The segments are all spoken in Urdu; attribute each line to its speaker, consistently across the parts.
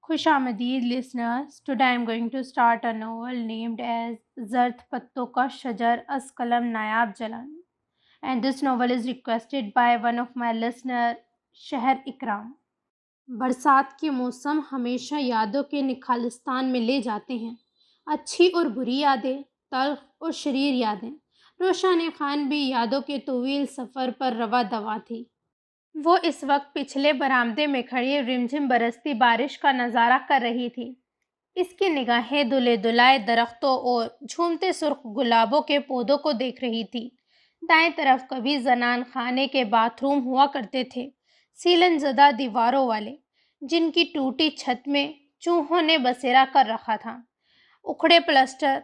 Speaker 1: خوش آمدید listeners. Today I am going to start a novel named as زرد پتوں کا شجر از قلم نایاب جلن. And this novel is requested by one of my listener, شہر اکرام. برسات کے موسم ہمیشہ یادوں کے نکھالستان میں لے جاتے ہیں. اچھی اور بری یادیں، تلخ اور شریر یادیں. روشن خان بھی یادوں کے طویل سفر پر رواں دواں تھی. وہ اس وقت پچھلے برآمدے میں کھڑی رمجھم برستی بارش کا نظارہ کر رہی تھی. اس کی نگاہیں دلے دلائے درختوں اور جھومتے سرخ گلابوں کے پودوں کو دیکھ رہی تھی. دائیں طرف کبھی زنان خانے کے باتھ روم ہوا کرتے تھے، سیلن زدہ دیواروں والے، جن کی ٹوٹی چھت میں چوہوں نے بسیرا کر رکھا تھا. اکھڑے پلسٹر،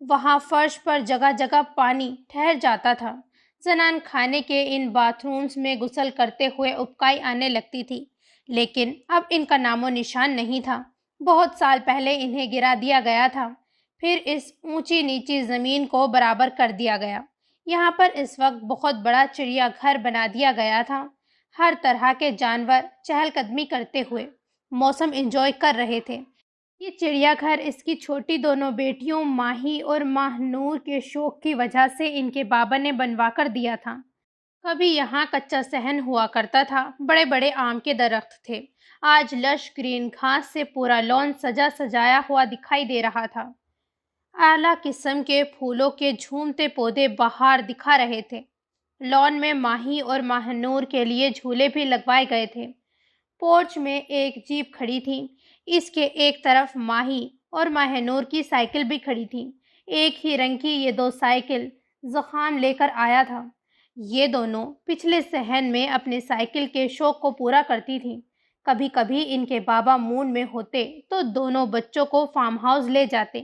Speaker 1: وہاں فرش پر جگہ جگہ پانی ٹھہر جاتا تھا. زنان خانے کے ان باتھ رومز میں غسل کرتے ہوئے ابکائی آنے لگتی تھی، لیکن اب ان کا نام و نشان نہیں تھا. بہت سال پہلے انہیں گرا دیا گیا تھا، پھر اس اونچی نیچی زمین کو برابر کر دیا گیا. یہاں پر اس وقت بہت بڑا چڑیا گھر بنا دیا گیا تھا. ہر طرح کے جانور چہل قدمی کرتے ہوئے موسم انجوائے کر رہے تھے. یہ چڑیا گھر اس کی چھوٹی دونوں بیٹیوں ماہی اور ماہ نور کے شوق کی وجہ سے ان کے بابا نے بنوا کر دیا تھا. کبھی یہاں کچا صحن ہوا کرتا تھا، بڑے بڑے آم کے درخت تھے. آج لش گرین گھاس سے پورا لان سجا سجایا ہوا دکھائی دے رہا تھا. اعلیٰ قسم کے پھولوں کے جھومتے پودے باہر دکھا رہے تھے. لان میں ماہی اور ماہ نور کے لیے جھولے بھی لگوائے گئے تھے. پورچ میں ایک جیپ کھڑی تھی. اس کے ایک طرف ماہی اور ماہ نور کی سائیکل بھی کھڑی تھی. ایک ہی رنگ کی یہ دو سائیکل زخام لے کر آیا تھا. یہ دونوں پچھلے صحن میں اپنے سائیکل کے شوق کو پورا کرتی تھیں. کبھی کبھی ان کے بابا مون میں ہوتے تو دونوں بچوں کو فارم ہاؤس لے جاتے.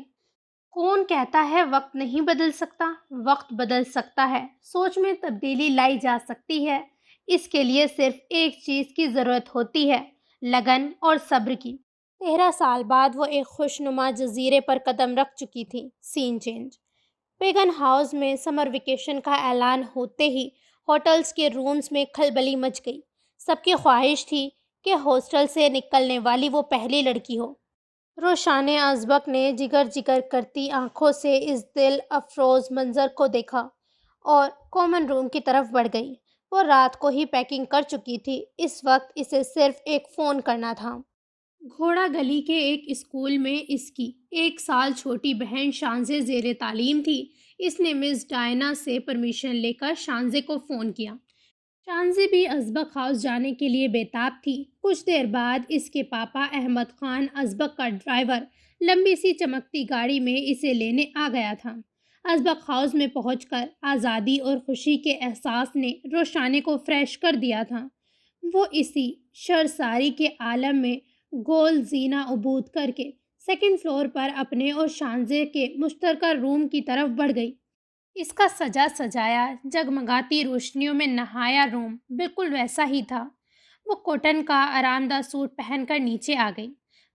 Speaker 1: کون کہتا ہے وقت نہیں بدل سکتا؟ وقت بدل سکتا ہے. سوچ میں تبدیلی لائی جا سکتی ہے. اس کے لیے صرف ایک چیز کی ضرورت ہوتی ہے، لگن اور صبر کی. 13 سال بعد وہ ایک خوشنما جزیرے پر قدم رکھ چکی تھی. سین چینج. پیگن ہاؤس میں سمر ویکیشن کا اعلان ہوتے ہی ہوٹلز کے رومز میں کھلبلی مچ گئی. سب کی خواہش تھی کہ ہاسٹل سے نکلنے والی وہ پہلی لڑکی ہو. روشان ازبک نے جگر جگر کرتی آنکھوں سے اس دل افروز منظر کو دیکھا اور کامن روم کی طرف بڑھ گئی. وہ رات کو ہی پیکنگ کر چکی تھی. اس وقت اسے صرف ایک فون کرنا تھا. گھوڑا گلی کے ایک اسکول میں اس کی 1 سال چھوٹی بہن شانزے زیر تعلیم تھی. اس نے مس ڈائنا سے پرمیشن لے کر شانزے کو فون کیا. شانزے بھی ازبک ہاؤس جانے کے لیے بےتاب تھی. کچھ دیر بعد اس کے پاپا احمد خان ازبک کا ڈرائیور لمبی سی چمکتی گاڑی میں اسے لینے آ گیا تھا. ازبک ہاؤس میں پہنچ کر آزادی اور خوشی کے احساس نے روشانے کو فریش کر دیا تھا. وہ اسی شرساری کے عالم میں گول زینہ عبور کر کے سیکنڈ فلور پر اپنے اور شانزے کے مشترکہ روم کی طرف بڑھ گئی. اس کا سجا سجایا جگمگاتی روشنیوں میں نہایا روم بالکل ویسا ہی تھا. وہ کوٹن کا آرام دہ سوٹ پہن کر نیچے آ گئی.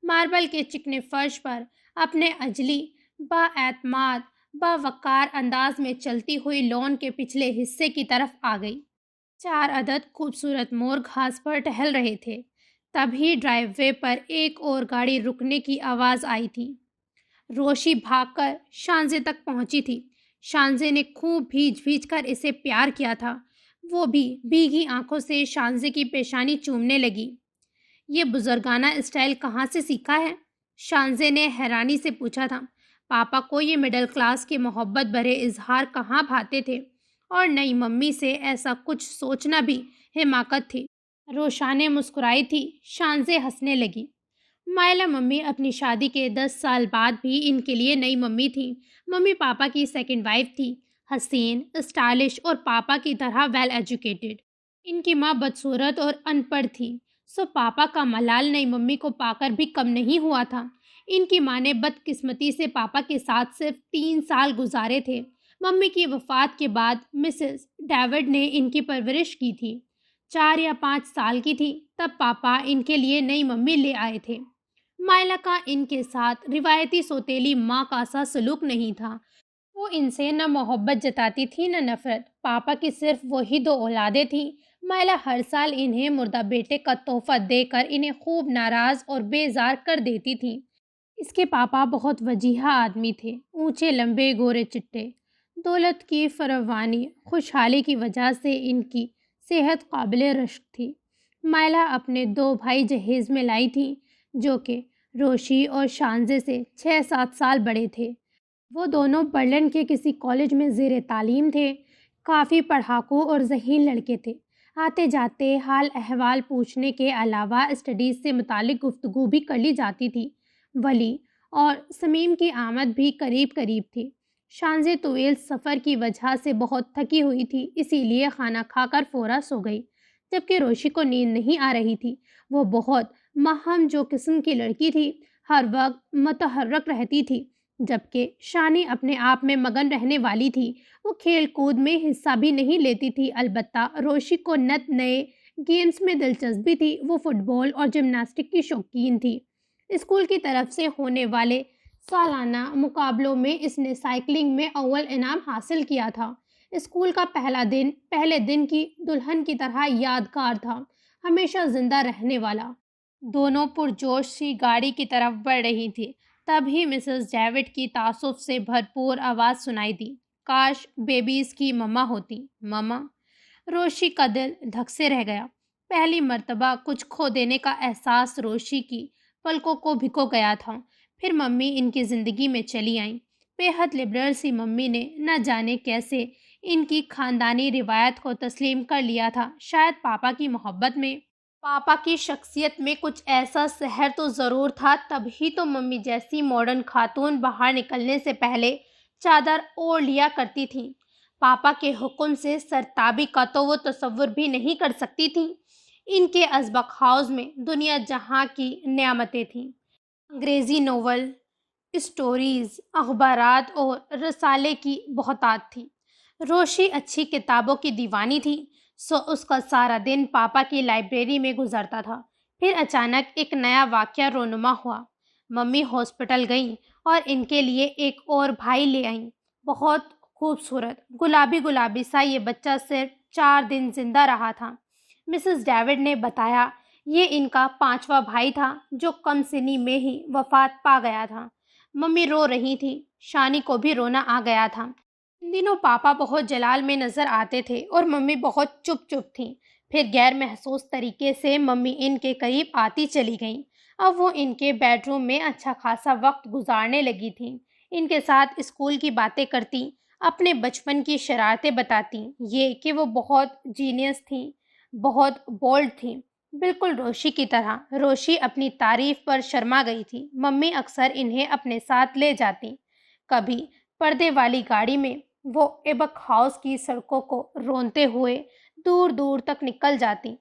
Speaker 1: ماربل کے چکنے فرش پر اپنے اجلی با اعتماد باوقار انداز میں چلتی ہوئی لان کے پچھلے حصے کی طرف آ گئی. 4 عدد خوبصورت مور گھاس پر ٹہل رہے تھے. تبھی ڈرائیو وے پر ایک اور گاڑی رکنے کی آواز آئی تھی. روشی بھاگ کر شانزے تک پہنچی تھی. شانزے نے خوب بھیج بھیج کر اسے پیار کیا تھا. وہ بھی بھیگی آنکھوں سے شانزے کی پیشانی چومنے لگی. یہ بزرگانہ اسٹائل کہاں سے سیکھا ہے؟ شانزے نے حیرانی سے پوچھا تھا. پاپا کو یہ مڈل کلاس کے محبت بھرے اظہار کہاں بھاتے تھے، اور نئی ممی سے ایسا کچھ سوچنا بھی حماقت تھی. روشانے مسکرائی تھی. شانزے ہنسنے لگی. مائلہ ممی اپنی شادی کے 10 سال بعد بھی ان کے لیے نئی ممی تھی. ممی پاپا کی سیکنڈ وائف تھی، حسین، اسٹائلش اور پاپا کی طرح ویل ایجوکیٹڈ. ان کی ماں بدصورت اور ان پڑھ تھی، سو پاپا کا ملال نئی ممی کو پا کر بھی کم نہیں ہوا تھا. ان کی ماں نے بدقسمتی سے پاپا کے ساتھ صرف 3 سال گزارے تھے. ممی کی وفات کے بعد مسز ڈیوڈ نے ان کی پرورش کی تھی. 4 یا 5 سال کی تھی تب پاپا ان کے لیے نئی ممی لے آئے تھے. مائلہ کا ان کے ساتھ روایتی سوتیلی ماں کا سا سلوک نہیں تھا. وہ ان سے نہ محبت جتاتی تھی نہ نفرت. پاپا کی صرف وہی 2 اولادیں تھیں، مائلا ہر سال انہیں مردہ بیٹے کا تحفہ دے کر انہیں خوب ناراض اور بیزار کر دیتی تھی۔ اس کے پاپا بہت وجیحہ آدمی تھے، اونچے لمبے گورے چٹے۔ دولت کی فراوانی خوشحالی کی وجہ سے ان کی صحت قابل رشک تھی۔ مائلا اپنے 2 بھائی جہیز میں لائی تھی جو کہ روشی اور شانزے سے 6-7 سال بڑے تھے۔ وہ دونوں برلن کے کسی کالج میں زیر تعلیم تھے۔ کافی پڑھاکو اور ذہین لڑکے تھے۔ آتے جاتے حال احوال پوچھنے کے علاوہ اسٹڈیز سے متعلق گفتگو بھی کر لی جاتی تھی۔ ولی اور سمیم کی آمد بھی قریب قریب تھی۔ شانزے طویل سفر کی وجہ سے بہت تھکی ہوئی تھی، اسی لیے کھانا کھا کر فوراً سو گئی، جبکہ روشی کو نیند نہیں آ رہی تھی۔ وہ بہت مہم جو قسم کی لڑکی تھی، ہر وقت متحرک رہتی تھی، جبکہ شانی اپنے آپ میں مگن رہنے والی تھی۔ وہ کھیل کود میں حصہ بھی نہیں لیتی تھی، البتہ روشی کو نئے گیمز میں دلچسپی تھی۔ وہ فٹ بال اور جمناسٹک کی شوقین تھی۔ اسکول کی طرف سے ہونے والے سالانہ مقابلوں میں اس نے سائیکلنگ میں اول انعام حاصل کیا تھا۔ اسکول کا پہلا دن پہلے دن کی دلہن کی طرح یادگار تھا، ہمیشہ زندہ رہنے والا۔ دونوں پرجوش سی گاڑی کی طرف بڑھ رہی تھی، تبھی مسز ڈیوڈ کی تعصب سے بھرپور آواز سنائی دی، کاش بیبیز کی مما ہوتی۔ مما؟ روشی کا دل دھک سے رہ گیا۔ پہلی مرتبہ کچھ کھو دینے کا احساس روشی کی پلکوں کو بھگو گیا تھا۔ پھر ممی ان کی زندگی میں چلی آئیں۔ بے حد لبرل سی ممی نے نہ جانے کیسے ان کی خاندانی روایت کو تسلیم کر لیا تھا۔ شاید پاپا کی محبت میں، پاپا کی شخصیت میں کچھ ایسا سحر تو ضرور تھا، تبھی تو ممی جیسی ماڈرن خاتون باہر نکلنے سے پہلے چادر اوڑھ لیا کرتی تھیں۔ پاپا کے حکم سے سرتابی کا تو وہ تصور بھی نہیں کر سکتی تھیں۔ ان کے ازبق ہاؤس میں دنیا جہاں کی نعمتیں تھیں۔ انگریزی ناول، اسٹوریز، اخبارات اور رسالے کی بہتات تھی۔ روشی اچھی کتابوں کی دیوانی تھی، سو اس کا سارا دن پاپا کی لائبریری میں گزرتا تھا۔ پھر اچانک ایک نیا واقعہ رونما ہوا۔ ممی ہاسپٹل گئیں اور ان کے لیے ایک اور بھائی لے آئیں۔ بہت خوبصورت، گلابی گلابی سا یہ بچہ صرف 4 دن زندہ رہا تھا۔ مسز ڈیوڈ نے بتایا یہ ان کا 5واں بھائی تھا جو کم سنی میں ہی وفات پا گیا تھا۔ ممی رو رہی تھی، شانی کو بھی رونا آ گیا تھا۔ ان دنوں پاپا بہت جلال میں نظر آتے تھے اور ممی بہت چپ چپ تھیں۔ پھر غیر محسوس طریقے سے ممی ان کے قریب آتی چلی گئیں۔ اب وہ ان کے بیڈ روم میں اچھا خاصا وقت گزارنے لگی تھیں۔ ان کے ساتھ اسکول کی باتیں کرتی، اپنے بچپن کی شرارتیں بتاتی، یہ کہ وہ بہت جینیس تھیں، بہت بولڈ تھیں، بالکل روشی کی طرح۔ روشی اپنی تعریف پر شرما گئی تھی۔ ممی اکثر انہیں اپنے ساتھ لے جاتی، کبھی پردے والی گاڑی میں وہ ایبک ہاؤس کی سڑکوں کو رونتے ہوئے دور دور تک نکل جاتی۔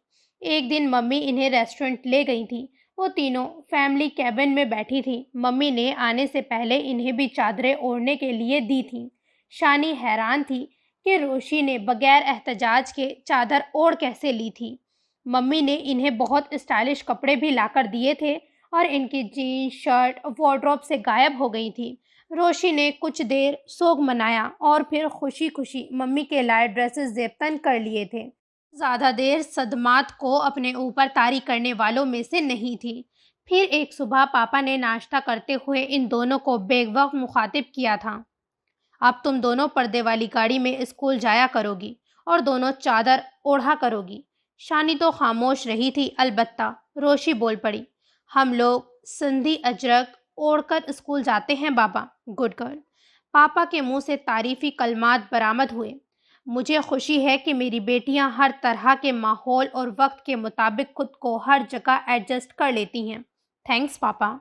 Speaker 1: ایک دن ممی انہیں ریسٹورنٹ لے گئی تھی۔ وہ تینوں فیملی کیبن میں بیٹھی تھی۔ ممی نے آنے سے پہلے انہیں بھی چادریں اوڑھنے کے لیے دی تھیں۔ شانی حیران تھی کہ روشی نے بغیر احتجاج کے چادر اوڑھ کیسے لی تھی۔ ممی نے انہیں بہت اسٹائلش کپڑے بھی لا کر دیے تھے اور ان کی جینز شرٹ وارڈروب سے غائب ہو گئی تھی۔ روشی نے کچھ دیر سوگ منایا اور پھر خوشی خوشی ممی کے لائے ڈریسز زیب تن کر لیے تھے۔ زیادہ دیر صدمات کو اپنے اوپر طاری کرنے والوں میں سے نہیں تھی۔ پھر ایک صبح پاپا نے ناشتہ کرتے ہوئے ان دونوں کو بیک وقت مخاطب کیا تھا، اب تم دونوں پردے والی گاڑی میں اسکول جایا کرو گی اور دونوں چادر اوڑھا کرو گی۔ شانی تو خاموش رہی تھی، البتہ روشی بول پڑی، ہم لوگ سندھی اجرک اوڑھ کر اسکول جاتے ہیں بابا۔ Good girl. پاپا کے منہ سے تعریفی کلمات برآمد ہوئے۔ مجھے خوشی ہے کہ میری بیٹیاں ہر طرح کے ماحول اور وقت کے مطابق خود کو ہر جگہ ایڈجسٹ کر لیتی ہیں۔ تھینکس پاپا۔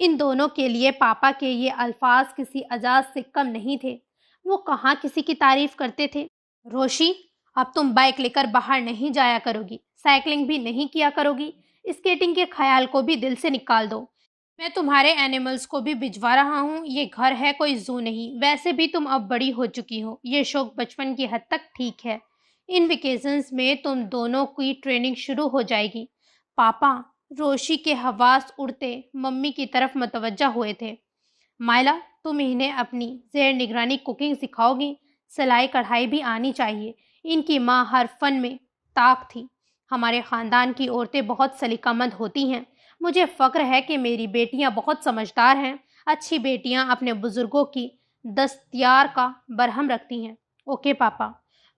Speaker 1: ان دونوں کے لیے پاپا کے یہ الفاظ کسی اعزاز سے کم نہیں تھے۔ وہ کہاں کسی کی تعریف کرتے تھے۔ روشی، اب تم بائک لے کر باہر نہیں جایا کرو گی، سائیکلنگ بھی نہیں کیا کرو گی، اسکیٹنگ کے خیال کو بھی دل سے نکال دو۔ میں تمہارے اینیملز کو بھی بھجوا رہا ہوں، یہ گھر ہے کوئی زو نہیں۔ ویسے بھی تم اب بڑی ہو چکی ہو، یہ شوق بچپن کی حد تک ٹھیک ہے۔ ان ویکیشنز میں تم دونوں کی ٹریننگ شروع ہو جائے گی۔ پاپا، روشی کے حواس اڑتے ممی کی طرف متوجہ ہوئے تھے۔ مائلا، تم انہیں اپنی زیر نگرانی کوکنگ سکھاؤ گی، سلائی کڑھائی بھی آنی چاہیے۔ ان کی ماں ہر فن میں طاق تھی۔ ہمارے خاندان کی عورتیں بہت سلیقہ مند ہوتی ہیں۔ مجھے فخر ہے کہ میری بیٹیاں بہت سمجھدار ہیں۔ اچھی بیٹیاں اپنے بزرگوں کی دستیار کا برہم رکھتی ہیں۔ اوکے پاپا۔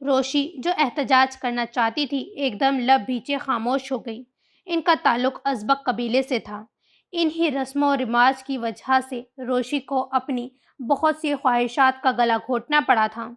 Speaker 1: روشی جو احتجاج کرنا چاہتی تھی ایک دم لب بھیچے خاموش ہو گئی۔ ان کا تعلق ازبک قبیلے سے تھا۔ انہی رسم و رواج کی وجہ سے روشی کو اپنی بہت سی خواہشات کا گلا گھونٹنا پڑا تھا۔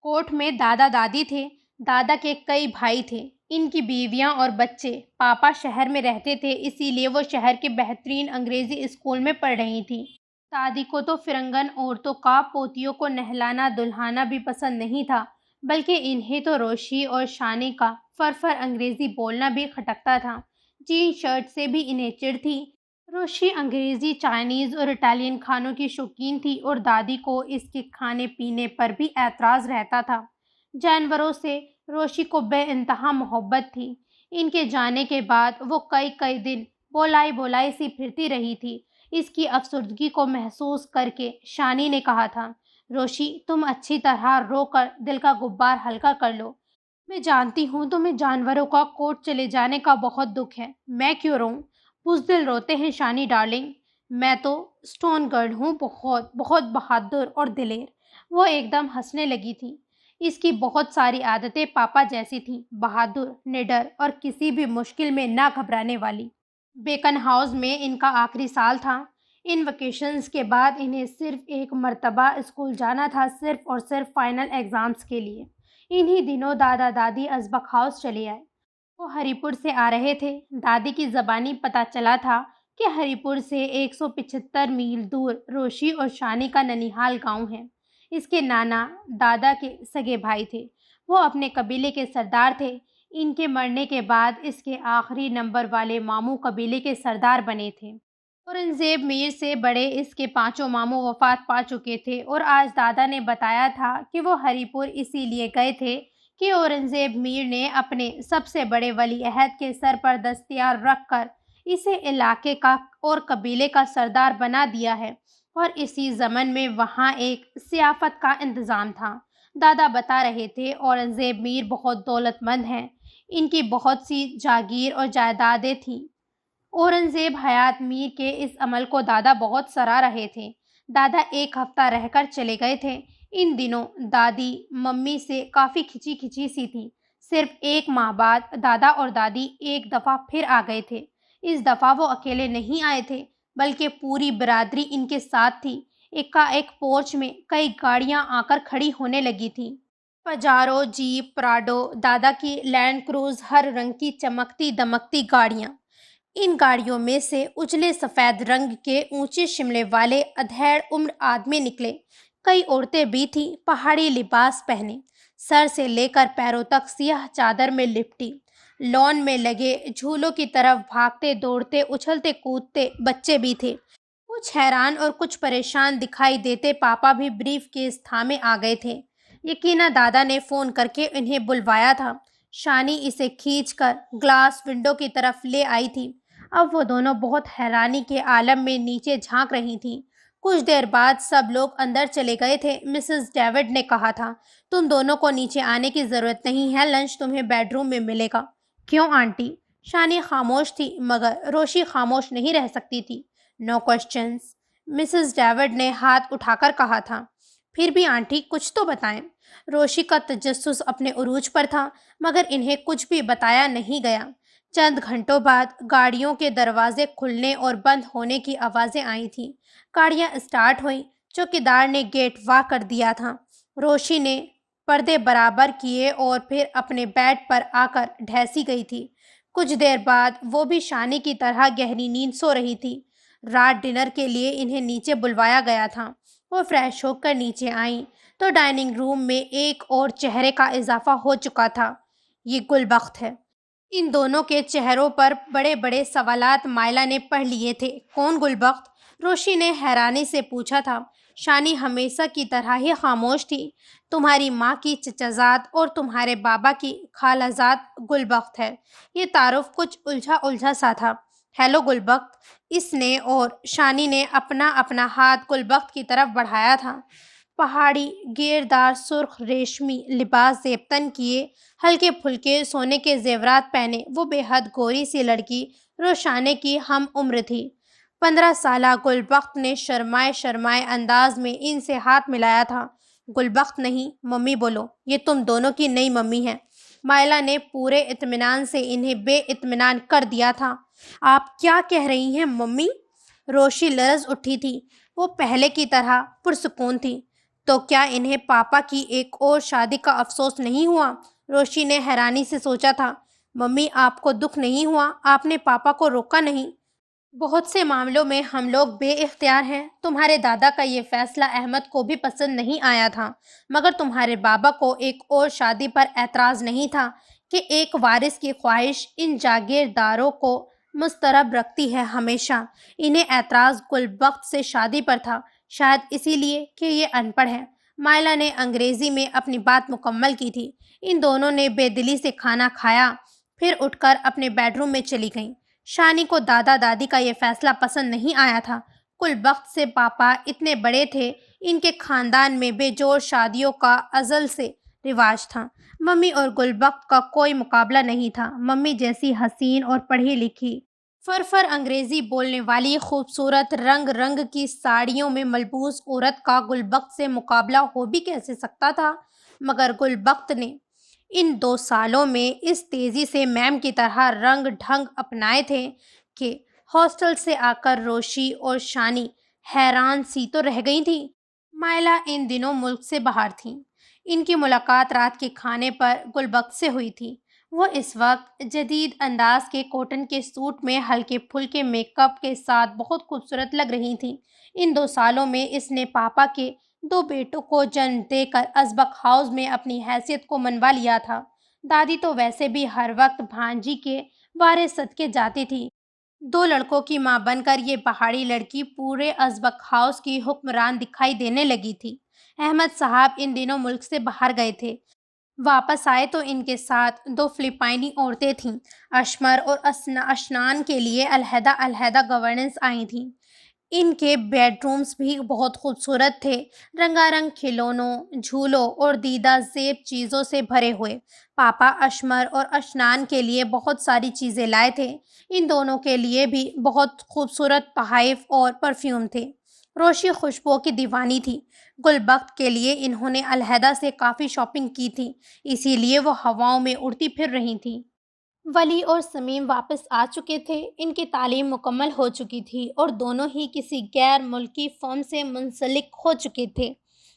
Speaker 1: کوٹ میں دادا دادی تھے۔ دادا کے کئی بھائی تھے۔ ان کی بیویاں اور بچے۔ پاپا شہر میں رہتے تھے، اسی لیے وہ شہر کے بہترین انگریزی اسکول میں پڑھ رہی تھیں۔ دادی کو تو فرنگن عورتوں کا پوتیوں کو نہلانا دلہانا بھی پسند نہیں تھا، بلکہ انہیں تو روشی اور شانی کا فر انگریزی بولنا بھی کھٹکتا تھا۔ جین شرٹ سے بھی انہیں چڑ تھی۔ روشی انگریزی، چائنیز اور اٹالین کھانوں کی شوقین تھی اور دادی کو اس کے کھانے پینے پر بھی اعتراض رہتا تھا۔ جانوروں سے روشی کو بے انتہا محبت تھی۔ ان کے جانے کے بعد وہ کئی دن بولائی سی پھرتی رہی تھی۔ اس کی افسردگی کو محسوس کر کے شانی نے کہا تھا، روشی تم اچھی طرح رو کر دل کا غبار ہلکا کر لو۔ میں جانتی ہوں تمہیں جانوروں کا کوٹ چلے جانے کا بہت دکھ ہے۔ میں کیوں روں؟ بزدل روتے ہیں شانی ڈارلنگ۔ میں تو اسٹون گرل ہوں، بہت بہادر اور دلیر۔ وہ ایک دم ہنسنے لگی تھی۔ اس کی بہت ساری عادتیں پاپا جیسی تھیں، بہادر، نڈر اور کسی بھی مشکل میں نہ گھبرانے والی۔ بیکن ہاؤس میں ان کا آخری سال تھا۔ ان ویکیشنز کے بعد انہیں صرف ایک مرتبہ اسکول جانا تھا، صرف اور صرف فائنل ایگزامز کے لیے۔ انہی دنوں دادا دادی ازبک ہاؤس چلے آئے۔ وہ ہری پور سے آ رہے تھے۔ دادی کی زبانی پتہ چلا تھا کہ ہری پور سے 175 میل دور روشی اور شانی کا ننیہال گاؤں ہے۔ اس کے نانا دادا کے سگے بھائی تھے۔ وہ اپنے قبیلے کے سردار تھے۔ ان کے مرنے کے بعد اس کے آخری نمبر والے ماموں قبیلے کے سردار بنے تھے۔ اورنگزیب میر سے بڑے اس کے 5 ماموں وفات پا چکے تھے اور آج دادا نے بتایا تھا کہ وہ ہری پور اسی لیے گئے تھے کہ اورنگزیب میر نے اپنے سب سے بڑے ولی عہد کے سر پر دستیار رکھ کر اسے علاقے کا اور قبیلے کا سردار بنا دیا ہے، اور اسی ضمن میں وہاں ایک ضیافت کا انتظام تھا۔ دادا بتا رہے تھے اورنگزیب میر بہت دولت مند ہیں۔ ان کی بہت سی جاگیر اور جائیدادیں تھیں۔ اورنگزیب حیات میر کے اس عمل کو دادا بہت سراہ رہے تھے۔ دادا ایک ہفتہ رہ کر چلے گئے تھے۔ ان دنوں دادی ممی سے کافی کھچی سی تھی۔ صرف ایک ماہ بعد دادا اور دادی ایک دفعہ پھر آ گئے تھے۔ اس دفعہ وہ اکیلے نہیں آئے تھے، بلکہ پوری برادری ان کے ساتھ تھی۔ ایک پورچ میں کئی گاڑیاں آ کر کھڑی ہونے لگی تھیں۔ پجارو، جیپ، پراڈو، دادا کی لینڈ کروز، ہر رنگ کی چمکتی دمکتی گاڑیاں۔ ان گاڑیوں میں سے اجلے سفید رنگ کے اونچے شملے والے ادھیڑ عمر آدمی نکلے۔ کئی عورتیں بھی تھیں، پہاڑی لباس پہنے، سر سے لے کر پیروں تک سیاہ چادر میں لپٹی۔ لان میں لگے جھولوں کی طرف بھاگتے دوڑتے اچھلتے کودتے بچے بھی تھے۔ کچھ حیران اور کچھ پریشان دکھائی دیتے پاپا بھی بریف کیس تھامے آ گئے تھے۔ یقینا دادا نے فون کر کے انہیں بلوایا تھا۔ شانی اسے کھینچ کر گلاس ونڈو کی طرف لے آئی تھی۔ اب وہ دونوں بہت حیرانی کے عالم میں نیچے جھانک رہی تھیں۔ کچھ دیر بعد سب لوگ اندر چلے گئے تھے۔ مسز ڈیوڈ نے کہا تھا، تم دونوں کو نیچے آنے کی ضرورت نہیں ہے، لنچ تمہیں بیڈ روم میں ملے گا۔ کیوں آنٹی؟ شانی خاموش تھی، مگر روشی خاموش نہیں رہ سکتی تھی۔ نو کوسچنز، مسز ڈیوڈ نے ہاتھ اٹھا کر کہا تھا۔ پھر بھی آنٹی کچھ تو بتائیں۔ روشی کا تجسس اپنے عروج پر تھا، مگر انہیں کچھ بھی بتایا نہیں گیا۔ چند گھنٹوں بعد گاڑیوں کے دروازے کھلنے اور بند ہونے کی آوازیں آئی تھیں۔ گاڑیاں اسٹارٹ ہوئیں۔ چوکیدار نے گیٹ واک کر دیا تھا۔ روشی نے پردے برابر کیے اور پھر اپنے بیڈ پر آ کر ڈھیسی گئی تھی۔ کچھ دیر بعد وہ بھی شانی کی طرح گہری نیند سو رہی تھی۔ رات ڈنر کے لیے انہیں نیچے بلوایا گیا تھا۔ وہ فریش ہو کر نیچے آئیں تو ڈائننگ روم میں ایک اور چہرے کا اضافہ ہو چکا تھا۔ یہ گلبخت ہے۔ ان دونوں کے چہروں پر بڑے بڑے سوالات مائلہ نے پڑھ لیے تھے۔ کون گلبخت؟ روشی نے حیرانی سے پوچھا تھا۔ شانی ہمیشہ کی طرح ہی خاموش تھی۔ تمہاری ماں کی چچا زاد اور تمہارے بابا کی خالہ زاد گلبخت ہے۔ یہ تعارف کچھ الجھا سا تھا۔ ہیلو گلبخت، اس نے اور شانی نے اپنا ہاتھ گلبخت کی طرف بڑھایا تھا۔ پہاڑی گیردار سرخ ریشمی لباس زیب تن کیے، ہلکے پھلکے سونے کے زیورات پہنے، وہ بے حد گوری سی لڑکی روشانے کی ہم عمر تھی۔ 15 سالہ گلبخت نے شرمائے شرمائے انداز میں ان سے ہاتھ ملایا تھا۔ گلبخت نہیں، ممی بولو، یہ تم دونوں کی نئی ممی ہے۔ مائلہ نے پورے اطمینان سے انہیں بے اطمینان کر دیا تھا۔ آپ کیا کہہ رہی ہیں ممی؟ روشی لرز اٹھی تھی۔ وہ پہلے کی طرح پرسکون تھی۔ تو کیا انہیں پاپا کی ایک اور شادی کا افسوس نہیں ہوا؟ روشی نے حیرانی سے سوچا تھا۔ ممی، آپ کو دکھ نہیں ہوا؟ آپ نے پاپا کو روکا نہیں؟ بہت سے معاملوں میں ہم لوگ بے اختیار ہیں۔ تمہارے دادا کا یہ فیصلہ احمد کو بھی پسند نہیں آیا تھا، مگر تمہارے بابا کو ایک اور شادی پر اعتراض نہیں تھا کہ ایک وارث کی خواہش ان جاگیرداروں کو مضطرب رکھتی ہے ہمیشہ۔ انہیں اعتراض گلبخت سے شادی پر تھا، شاید اسی لیے کہ یہ ان پڑھ ہے۔ مائلہ نے انگریزی میں اپنی بات مکمل کی تھی۔ ان دونوں نے بے دلی سے کھانا کھایا، پھر اٹھ کر اپنے بیڈ روم میں چلی گئیں۔ شانی کو دادا دادی کا یہ فیصلہ پسند نہیں آیا تھا۔ گلبخت سے پاپا اتنے بڑے تھے، ان کے خاندان میں بے جوڑ شادیوں کا ازل سے رواج تھا۔ ممی اور گلبخت کا کوئی مقابلہ نہیں تھا۔ ممی جیسی حسین اور پڑھی لکھی فرفر انگریزی بولنے والی خوبصورت رنگ رنگ کی ساڑیوں میں ملبوس عورت کا گلبخت سے مقابلہ ہو بھی کیسے سکتا تھا؟ مگر گلبخت نے ان 2 سالوں میں اس تیزی سے میم کی طرح رنگ ڈھنگ اپنائے تھے کہ ہاسٹل سے آ کر روشی اور شانی حیران سی تو رہ گئی تھیں۔ مائلہ ان دنوں ملک سے باہر تھیں۔ ان کی ملاقات رات کے کھانے پر گلبخت سے ہوئی تھی۔ وہ اس وقت جدید انداز کے کاٹن کے سوٹ میں ہلکے پھلکے میک اپ کے ساتھ بہت خوبصورت لگ رہی تھیں۔ ان 2 سالوں میں اس نے پاپا کے 2 بیٹوں کو جنم دے کر ازبک ہاؤس میں اپنی حیثیت کو منوا لیا تھا۔ دادی تو ویسے بھی ہر وقت بھانجی کے وارے صدقے جاتی تھی۔ 2 لڑکوں کی ماں بن کر یہ پہاڑی لڑکی پورے ازبک ہاؤس کی حکمران دکھائی دینے لگی تھی۔ احمد صاحب ان دنوں ملک سے باہر گئے تھے۔ واپس آئے تو ان کے ساتھ 2 فلپائنی عورتیں تھیں۔ اشمر اور اشنان کے لیے علیحدہ علیحدہ گورننس آئی تھیں۔ ان کے بیڈ رومز بھی بہت خوبصورت تھے، رنگا رنگ کھلونوں، جھولوں اور دیدہ زیب چیزوں سے بھرے ہوئے۔ پاپا اشمر اور اشنان کے لیے بہت ساری چیزیں لائے تھے۔ ان دونوں کے لیے بھی بہت خوبصورت تحائف اور پرفیوم تھے۔ روشی خوشبو کی دیوانی تھی۔ گلبخت کے لیے انہوں نے علیحدہ سے کافی شاپنگ کی تھی، اسی لیے وہ ہواؤں میں اڑتی پھر رہی تھیں۔ ولی اور سمیم واپس آ چکے تھے۔ ان کی تعلیم مکمل ہو چکی تھی اور دونوں ہی کسی غیر ملکی فرم سے منسلک ہو چکے تھے۔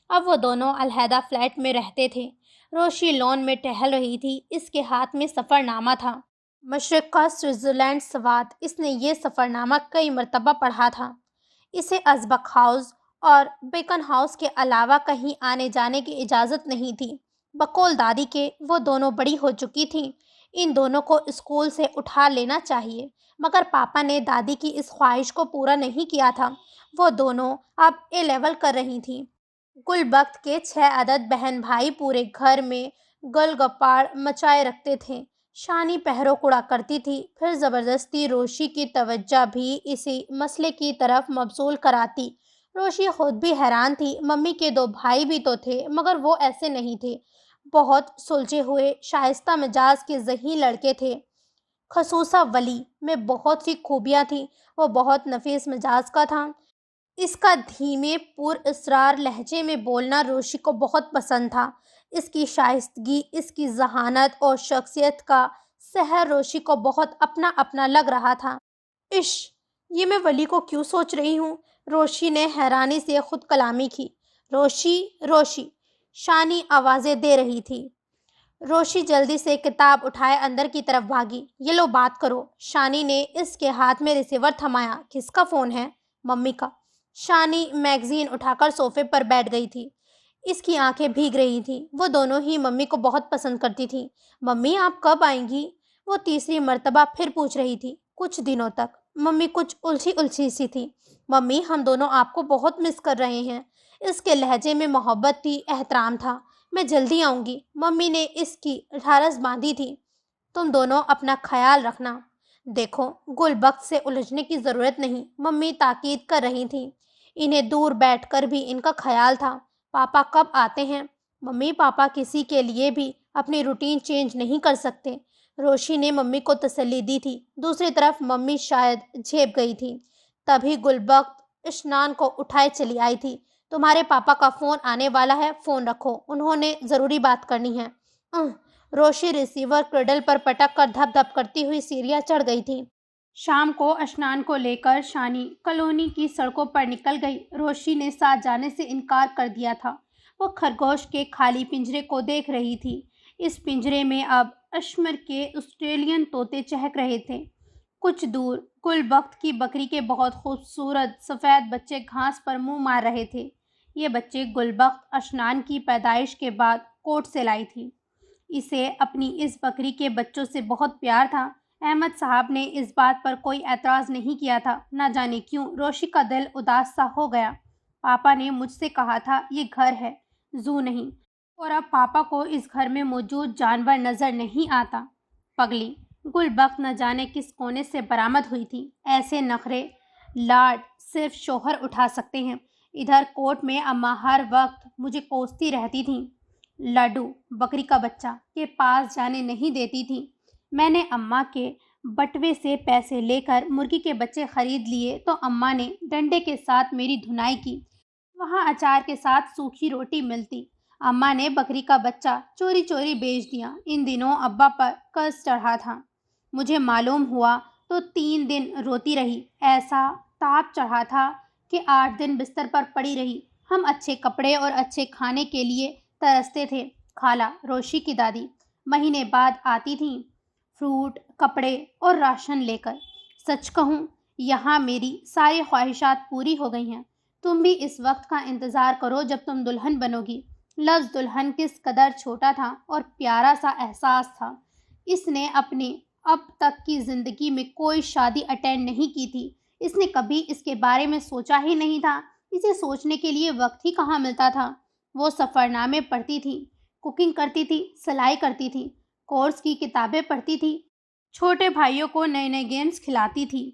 Speaker 1: اب وہ دونوں علیحدہ فلیٹ میں رہتے تھے۔ روشی لان میں ٹہل رہی تھی۔ اس کے ہاتھ میں سفر نامہ تھا، مشرق کا سوئٹزرلینڈ سوات۔ اس نے یہ سفر نامہ کئی مرتبہ پڑھا تھا۔ اسے ازبک ہاؤس اور بیکن ہاؤس کے علاوہ کہیں آنے جانے کی اجازت نہیں تھی۔ بقول دادی کے وہ دونوں بڑی ہو چکی تھیں، ان دونوں کو اسکول سے اٹھا لینا چاہیے، مگر پاپا نے دادی کی اس خواہش کو پورا نہیں کیا تھا۔ وہ دونوں اب اے لیول کر رہی تھیں۔ گلبخت کے 6 عدد بہن بھائی پورے گھر میں گل گپاڑ مچائے رکھتے تھے۔ شانی پہروں کڑا کرتی تھی، پھر زبردستی روشی کی توجہ بھی اسی مسئلے کی طرف مبذول کراتی۔ روشی خود بھی حیران تھی۔ ممی کے 2 بھائی بھی تو تھے، مگر وہ ایسے نہیں تھے۔ بہت سلجھے ہوئے، شائستہ مزاج کے ذہین لڑکے تھے۔ خصوصاً ولی میں بہت سی خوبیاں تھیں۔ وہ بہت نفیس مزاج کا تھا۔ اس کا دھیمے پر اسرار لہجے میں بولنا روشی کو بہت پسند تھا۔ اس کی شائستگی، اس کی ذہانت اور شخصیت کا سحر روشی کو بہت اپنا اپنا لگ رہا تھا۔ اش، یہ میں ولی کو کیوں سوچ رہی ہوں؟ روشی نے حیرانی سے خود کلامی کی۔ روشی، روشی، شانی آوازیں دے رہی تھی۔ روشی جلدی سے کتاب اٹھائے اندر کی طرف بھاگی۔ یہ لو بات کرو۔ شانی نے اس کے ہاتھ میں ریسیور تھمایا۔ کس کا فون ہے؟ ممی کا۔ شانی میگزین اٹھا کر صوفے پر بیٹھ گئی تھی۔ اس کی آنکھیں بھیگ رہی تھیں۔ وہ دونوں ہی ممی کو بہت پسند کرتی تھیں۔ ممی، آپ کب آئیں گی؟ وہ تیسری مرتبہ پھر پوچھ رہی تھی۔ کچھ دنوں تک۔ ممی کچھ الجھی الجھی سی تھی۔ ممی، ہم دونوں آپ کو بہت مس کر رہے ہیں۔ اس کے لہجے میں محبت تھی، احترام تھا۔ میں جلدی آؤں گی۔ ممی نے اس کی ڈھارس باندھی تھی۔ تم دونوں اپنا خیال رکھنا۔ دیکھو، گلبخت سے الجھنے کی ضرورت نہیں، ممی تاکید کر رہی تھیں۔ انہیں دور بیٹھ کر بھی ان کا خیال تھا۔ پاپا کب آتے ہیں؟ ممی پاپا کسی کے لیے بھی اپنی روٹین چینج نہیں کر سکتے، روشی نے ممی کو تسلی دی تھی۔ دوسری طرف ممی شاید جھیپ گئی تھی، تبھی گلبخت اشنان کو اٹھائے چلی آئی تھی۔ تمہارے پاپا کا فون آنے والا ہے، فون رکھو، انہوں نے ضروری بات کرنی ہے۔ روشی ریسیور کرڈل پر پٹک کر دھپ دھپ کرتی ہوئی سیڑھیاں چڑھ گئی تھی۔ شام کو اشنان کو لے کر شانی کالونی کی سڑکوں پر نکل گئی۔ روشی نے ساتھ جانے سے انکار کر دیا تھا۔ وہ خرگوش کے خالی پنجرے کو دیکھ رہی تھی۔ اس پنجرے میں اب اشمر کے آسٹریلین طوطے چہک رہے تھے۔ کچھ دور گلبخت کی بکری کے بہت خوبصورت سفید بچے گھاس پر منہ مار رہے تھے۔ یہ بچے گلبخت اشنان کی پیدائش کے بعد کوٹ سے لائی تھی۔ اسے اپنی اس بکری کے بچوں سے بہت پیار تھا۔ احمد صاحب نے اس بات پر کوئی اعتراض نہیں کیا تھا۔ نہ جانے کیوں روشی کا دل اداس سا ہو گیا۔ پاپا نے مجھ سے کہا تھا یہ گھر ہے، زو نہیں، اور اب پاپا کو اس گھر میں موجود جانور نظر نہیں آتا۔ پگلی گلبخت نہ جانے کس کونے سے برآمد ہوئی تھی۔ ایسے نخرے لاڈ صرف شوہر اٹھا سکتے ہیں۔ ادھر کوٹ میں اماں ہر وقت مجھے کوستی رہتی تھیں، لڈو بکری کا بچہ کے پاس جانے نہیں دیتی تھی۔ میں نے اماں کے بٹوے سے پیسے لے کر مرغی کے بچے خرید لیے تو اماں نے ڈنڈے کے ساتھ میری دھنائی کی۔ وہاں اچار کے ساتھ سوکھی روٹی ملتی۔ اماں نے بکری کا بچہ چوری چوری بیچ دیا۔ ان دنوں ابا پر قرض چڑھا تھا، مجھے معلوم ہوا تو 3 دن روتی رہی۔ ایسا تاپ چڑھا تھا کہ 8 دن بستر پر پڑی رہی۔ ہم اچھے کپڑے اور اچھے کھانے کے لیے ترستے تھے۔ خالہ روشی کی دادی مہینے بعد آتی تھیں، فروٹ کپڑے اور راشن لے کر۔ سچ کہوں یہاں میری ساری خواہشات پوری ہو گئی ہیں۔ تم بھی اس وقت کا انتظار کرو جب تم دلہن بنو گی۔ لفظ دلہن کس قدر چھوٹا تھا اور پیارا سا احساس تھا۔ اس نے اپنی اب تک کی زندگی میں کوئی شادی اٹینڈ نہیں کی تھی۔ اس نے کبھی اس کے بارے میں سوچا ہی نہیں تھا۔ اسے سوچنے کے لیے وقت ہی کہاں ملتا تھا۔ وہ سفر نامے پڑھتی تھی، کوکنگ کرتی تھی، سلائی کرتی تھی، کورس کی کتابیں پڑھتی تھی، چھوٹے بھائیوں کو نئے نئے گیمز کھلاتی تھی،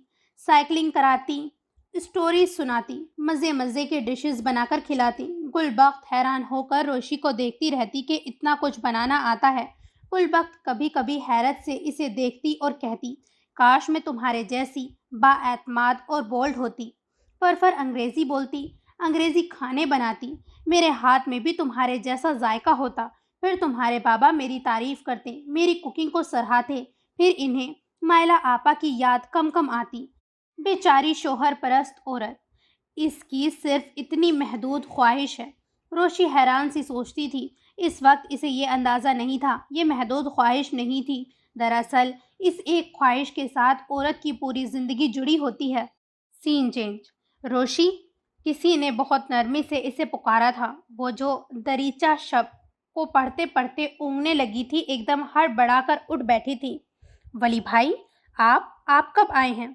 Speaker 1: سائیکلنگ کراتی، اسٹوریز سناتی، مزے مزے کے ڈشز بنا کر کھلاتی۔ گلبخت حیران ہو کر روشی کو دیکھتی رہتی کہ اتنا کچھ بنانا آتا ہے۔ گلبخت کبھی کبھی حیرت سے اسے دیکھتی اور کہتی کاش میں تمہارے جیسی بااعتماد اور بولڈ ہوتی، پر انگریزی بولتی، انگریزی کھانے بناتی، میرے ہاتھ میں بھی تمہارے جیسا ذائقہ ہوتا، پھر تمہارے بابا میری تعریف کرتے، میری کوکنگ کو سراہتے، پھر انہیں مائلہ آپا کی یاد کم کم آتی۔ بیچاری شوہر پرست عورت، اس کی صرف اتنی محدود خواہش ہے۔ روشی حیران سی سوچتی تھی۔ اس وقت اسے یہ اندازہ نہیں تھا یہ محدود خواہش نہیں تھی، دراصل اس ایک خواہش کے ساتھ عورت کی پوری زندگی جڑی ہوتی ہے۔ سین چینج۔ روشی، کسی نے بہت نرمی سے اسے پکارا تھا۔ وہ جو دریچہ شب کو پڑھتے پڑھتے اونگنے لگی تھی ایک دم ہڑبڑا کر اٹھ بیٹھی تھی۔ ولی بھائی، آپ کب آئے ہیں؟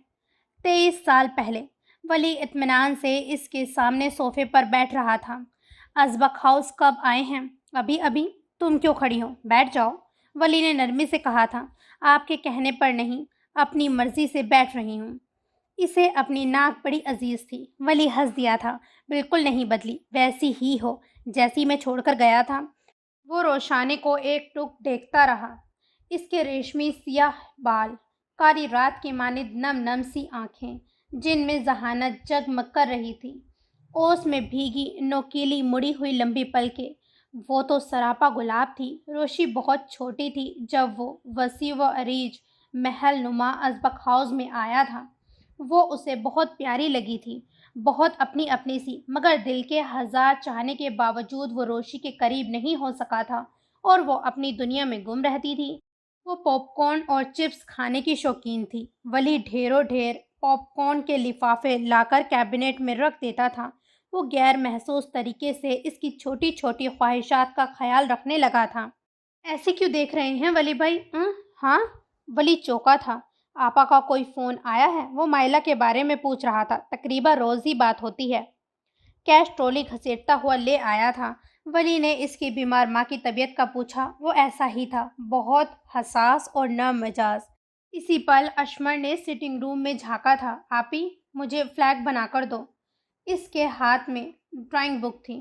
Speaker 1: 23 سال پہلے۔ ولی اطمینان سے اس کے سامنے صوفے پر بیٹھ رہا تھا۔ ازبک ہاؤس کب آئے ہیں؟ ابھی۔ تم کیوں کھڑی ہو؟ بیٹھ جاؤ، ولی نے نرمی سے کہا تھا۔ آپ کے کہنے پر نہیں، اپنی مرضی سے بیٹھ رہی ہوں۔ اسے اپنی ناک بڑی عزیز تھی۔ ولی ہنس دیا تھا۔ بالکل نہیں بدلی، ویسی ہی ہو جیسی میں چھوڑ کر گیا تھا۔ وہ روشانے کو ایک ٹک دیکھتا رہا۔ اس کے ریشمی سیاہ بال، کاری رات کی مانند نم نم سی آنکھیں جن میں ذہانت جگمگ کر رہی تھی، اوس میں بھیگی نوکیلی مڑی ہوئی لمبی پلکیں، وہ تو سراپا گلاب تھی۔ روشی بہت چھوٹی تھی جب وہ وسیع و عریض محل نما ازبک ہاؤس میں آیا تھا۔ وہ اسے بہت پیاری لگی تھی، بہت اپنی سی، مگر دل کے ہزار چاہنے کے باوجود وہ روشی کے قریب نہیں ہو سکا تھا اور وہ اپنی دنیا میں گم رہتی تھی۔ وہ پاپ کارن اور چپس کھانے کی شوقین تھی۔ ولی ڈھیروں ڈھیر پاپ کارن کے لفافے لا کر کیبنٹ میں رکھ دیتا تھا۔ وہ غیر محسوس طریقے سے اس کی چھوٹی چھوٹی خواہشات کا خیال رکھنے لگا تھا۔ ایسے کیوں دیکھ رہے ہیں ولی بھائی؟ ہاں؟ ولی چوکا تھا۔ آپا کا کوئی فون آیا ہے؟ وہ مائلہ کے بارے میں پوچھ رہا تھا۔ تقریباً روز ہی بات ہوتی ہے۔ کیش ٹرالی گھسیٹتا ہوا لے آیا تھا۔ ولی نے اس کی بیمار ماں کی طبیعت کا پوچھا۔ وہ ایسا ہی تھا، بہت حساس اور نرم مزاج۔ اسی پل اشمر نے سٹنگ روم میں جھانکا تھا۔ آپی، مجھے فلیگ بنا کر دو۔ اس کے ہاتھ میں ڈرائنگ بک تھی۔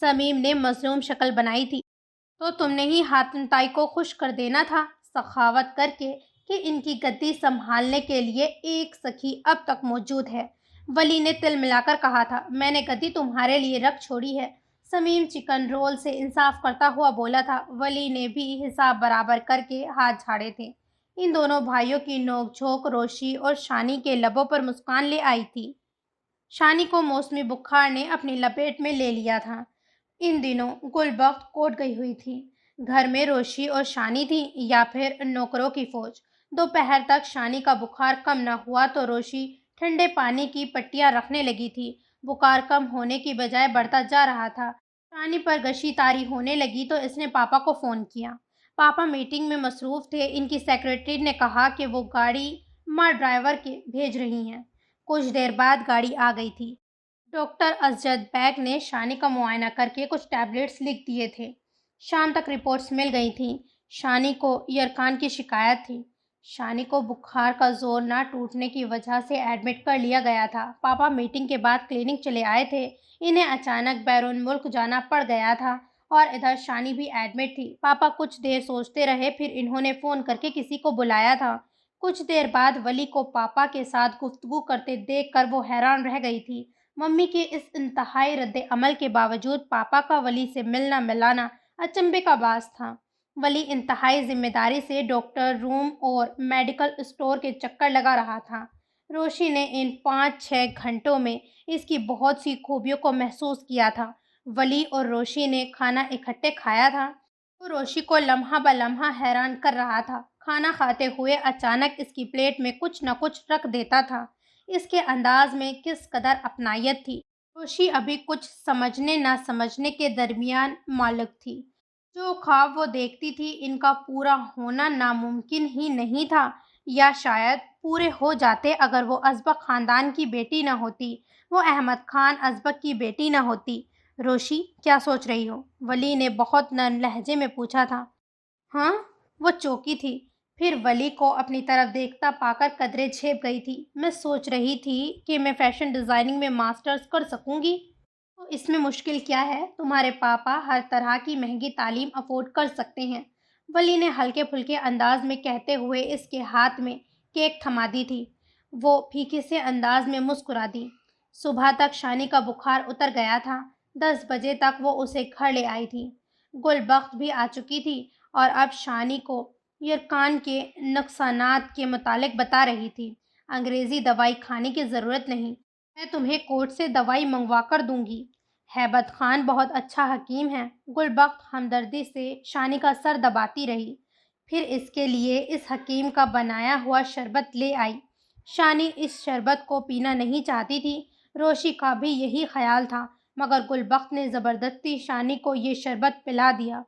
Speaker 1: سمیم نے مظلوم شکل بنائی تھی۔ تو تم نے ہی حاتم تائی کو خوش کر دینا تھا، سخاوت کر کے کہ ان کی گدی سنبھالنے کے لیے ایک سکھی اب تک موجود ہے۔ ولی نے تل ملا کر کہا تھا، میں نے گدی تمہارے لیے رکھ چھوڑی ہے۔ سمیم چکن رول سے انصاف کرتا ہوا بولا تھا۔ ولی نے بھی حساب برابر کر کے ہاتھ جھاڑے تھے۔ ان دونوں بھائیوں کی نوک جھونک روشی اور شانی کے لبوں پر مسکان لے آئی تھی۔ شانی کو موسمی بخار نے اپنی لپیٹ میں لے لیا تھا۔ ان دنوں گل بخت کوٹ گئی ہوئی تھی۔ گھر میں روشی اور شانی تھی یا پھر نوکروں کی فوج۔ دوپہر تک شانی کا بخار کم نہ ہوا تو روشی ٹھنڈے پانی کی پٹیاں رکھنے لگی تھی۔ بخار کم ہونے کی بجائے بڑھتا جا رہا تھا۔ شانی پر غشی تاری ہونے لگی تو اس نے پاپا کو فون کیا۔ پاپا میٹنگ میں مصروف تھے۔ ان کی سیکرٹری نے کہا کہ وہ گاڑی ماں ڈرائیور کے بھیج رہی ہیں۔ کچھ دیر بعد گاڑی آ گئی تھی۔ ڈاکٹر اسجد بیگ نے شانی کا معائنہ کر کے کچھ ٹیبلٹس لکھ دیے تھے۔ شام تک رپورٹس مل گئی تھیں۔ شانی کو یرکان کی شکایت تھی۔ شانی کو بخار کا زور نہ ٹوٹنے کی وجہ سے ایڈمٹ کر لیا گیا تھا۔ پاپا میٹنگ کے بعد کلینک چلے آئے تھے۔ انہیں اچانک بیرون ملک جانا پڑ گیا تھا اور ادھر شانی بھی ایڈمٹ تھی۔ پاپا کچھ دیر سوچتے رہے، پھر انہوں نے فون کر کے کسی کو بلایا تھا۔ کچھ دیر بعد ولی کو پاپا کے ساتھ گفتگو کرتے دیکھ کر وہ حیران رہ گئی تھی۔ ممی کے اس انتہائی رد عمل کے باوجود پاپا کا ولی سے ملنا ملانا اچنبھے کا باعث تھا۔ ولی انتہائی ذمہ داری سے ڈاکٹر روم اور میڈیکل اسٹور کے چکر لگا رہا تھا۔ روشی نے ان 5-6 گھنٹوں میں اس کی بہت سی خوبیوں کو محسوس کیا تھا۔ ولی اور روشی نے کھانا اکٹھے کھایا تھا تو روشی کو لمحہ بلمحہ حیران کر رہا تھا۔ کھانا کھاتے ہوئے اچانک اس کی پلیٹ میں کچھ نہ کچھ رکھ دیتا تھا۔ اس کے انداز میں کس قدر اپنائیت تھی۔ روشی ابھی کچھ سمجھنے نہ سمجھنے کے درمیان معلق تھی۔ جو خواب وہ دیکھتی تھی ان کا پورا ہونا ناممکن ہی نہیں تھا، یا شاید پورے ہو جاتے اگر وہ ازبک خاندان کی بیٹی نہ ہوتی، وہ احمد خان ازبک کی بیٹی نہ ہوتی۔ روشی، کیا سوچ رہی ہو؟ ولی نے بہت نرم لہجے میں پوچھا تھا۔ ہاں؟ وہ چونکی تھی، پھر ولی کو اپنی طرف دیکھتا پا کر قدرے جھیپ گئی تھی۔ میں سوچ رہی تھی کہ میں فیشن ڈیزائننگ میں ماسٹرز کر سکوں گی۔ تو اس میں مشکل کیا ہے؟ تمہارے پاپا ہر طرح کی مہنگی تعلیم افورڈ کر سکتے ہیں، ولی نے ہلکے پھلکے انداز میں کہتے ہوئے اس کے ہاتھ میں کیک تھما دی تھی۔ وہ پھیکے سے انداز میں مسکرا دی۔ صبح تک شانی کا بخار اتر گیا تھا۔ 10 بجے تک وہ اسے گھر لے آئی تھی۔ گل بخت بھی آ چکی تھی اور اب شانی کو یرکان کے نقصانات کے متعلق بتا رہی تھی۔ انگریزی دوائی کھانے کی ضرورت نہیں، میں تمہیں کورٹ سے دوائی منگوا کر دوں گی۔ ہیبت خان بہت اچھا حکیم ہے۔ گل بخت ہمدردی سے شانی کا سر دباتی رہی، پھر اس کے لیے اس حکیم کا بنایا ہوا شربت لے آئی۔ شانی اس شربت کو پینا نہیں چاہتی تھی۔ روشی کا بھی یہی خیال تھا، مگر گل بخت نے زبردستی شانی کو یہ شربت پلا دیا۔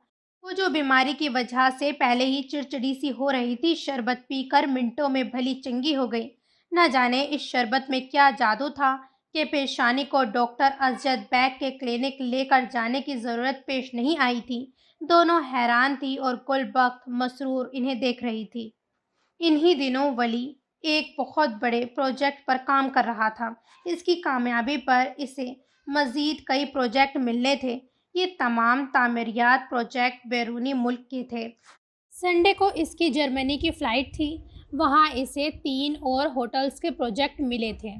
Speaker 1: وہ جو بیماری کی وجہ سے پہلے ہی چڑچڑی سی ہو رہی تھی، شربت پی کر منٹوں میں بھلی چنگی ہو گئی۔ نہ جانے اس شربت میں کیا جادو تھا کہ پھر شانی کو ڈاکٹر اسجد بیگ کے کلینک لے کر جانے کی ضرورت پیش نہیں آئی تھی۔ دونوں حیران تھی اور گل بخت مسرور انہیں دیکھ رہی تھی۔ انہی دنوں ولی ایک بہت بڑے پروجیکٹ پر کام کر رہا تھا۔ اس کی کامیابی پر اسے مزید کئی پروجیکٹ ملنے تھے۔ یہ تمام تعمیرات پروجیکٹ بیرونی ملک کے تھے۔ سنڈے کو اس کی جرمنی کی فلائٹ تھی۔ وہاں اسے 3 اور ہوٹلز کے پروجیکٹ ملے تھے۔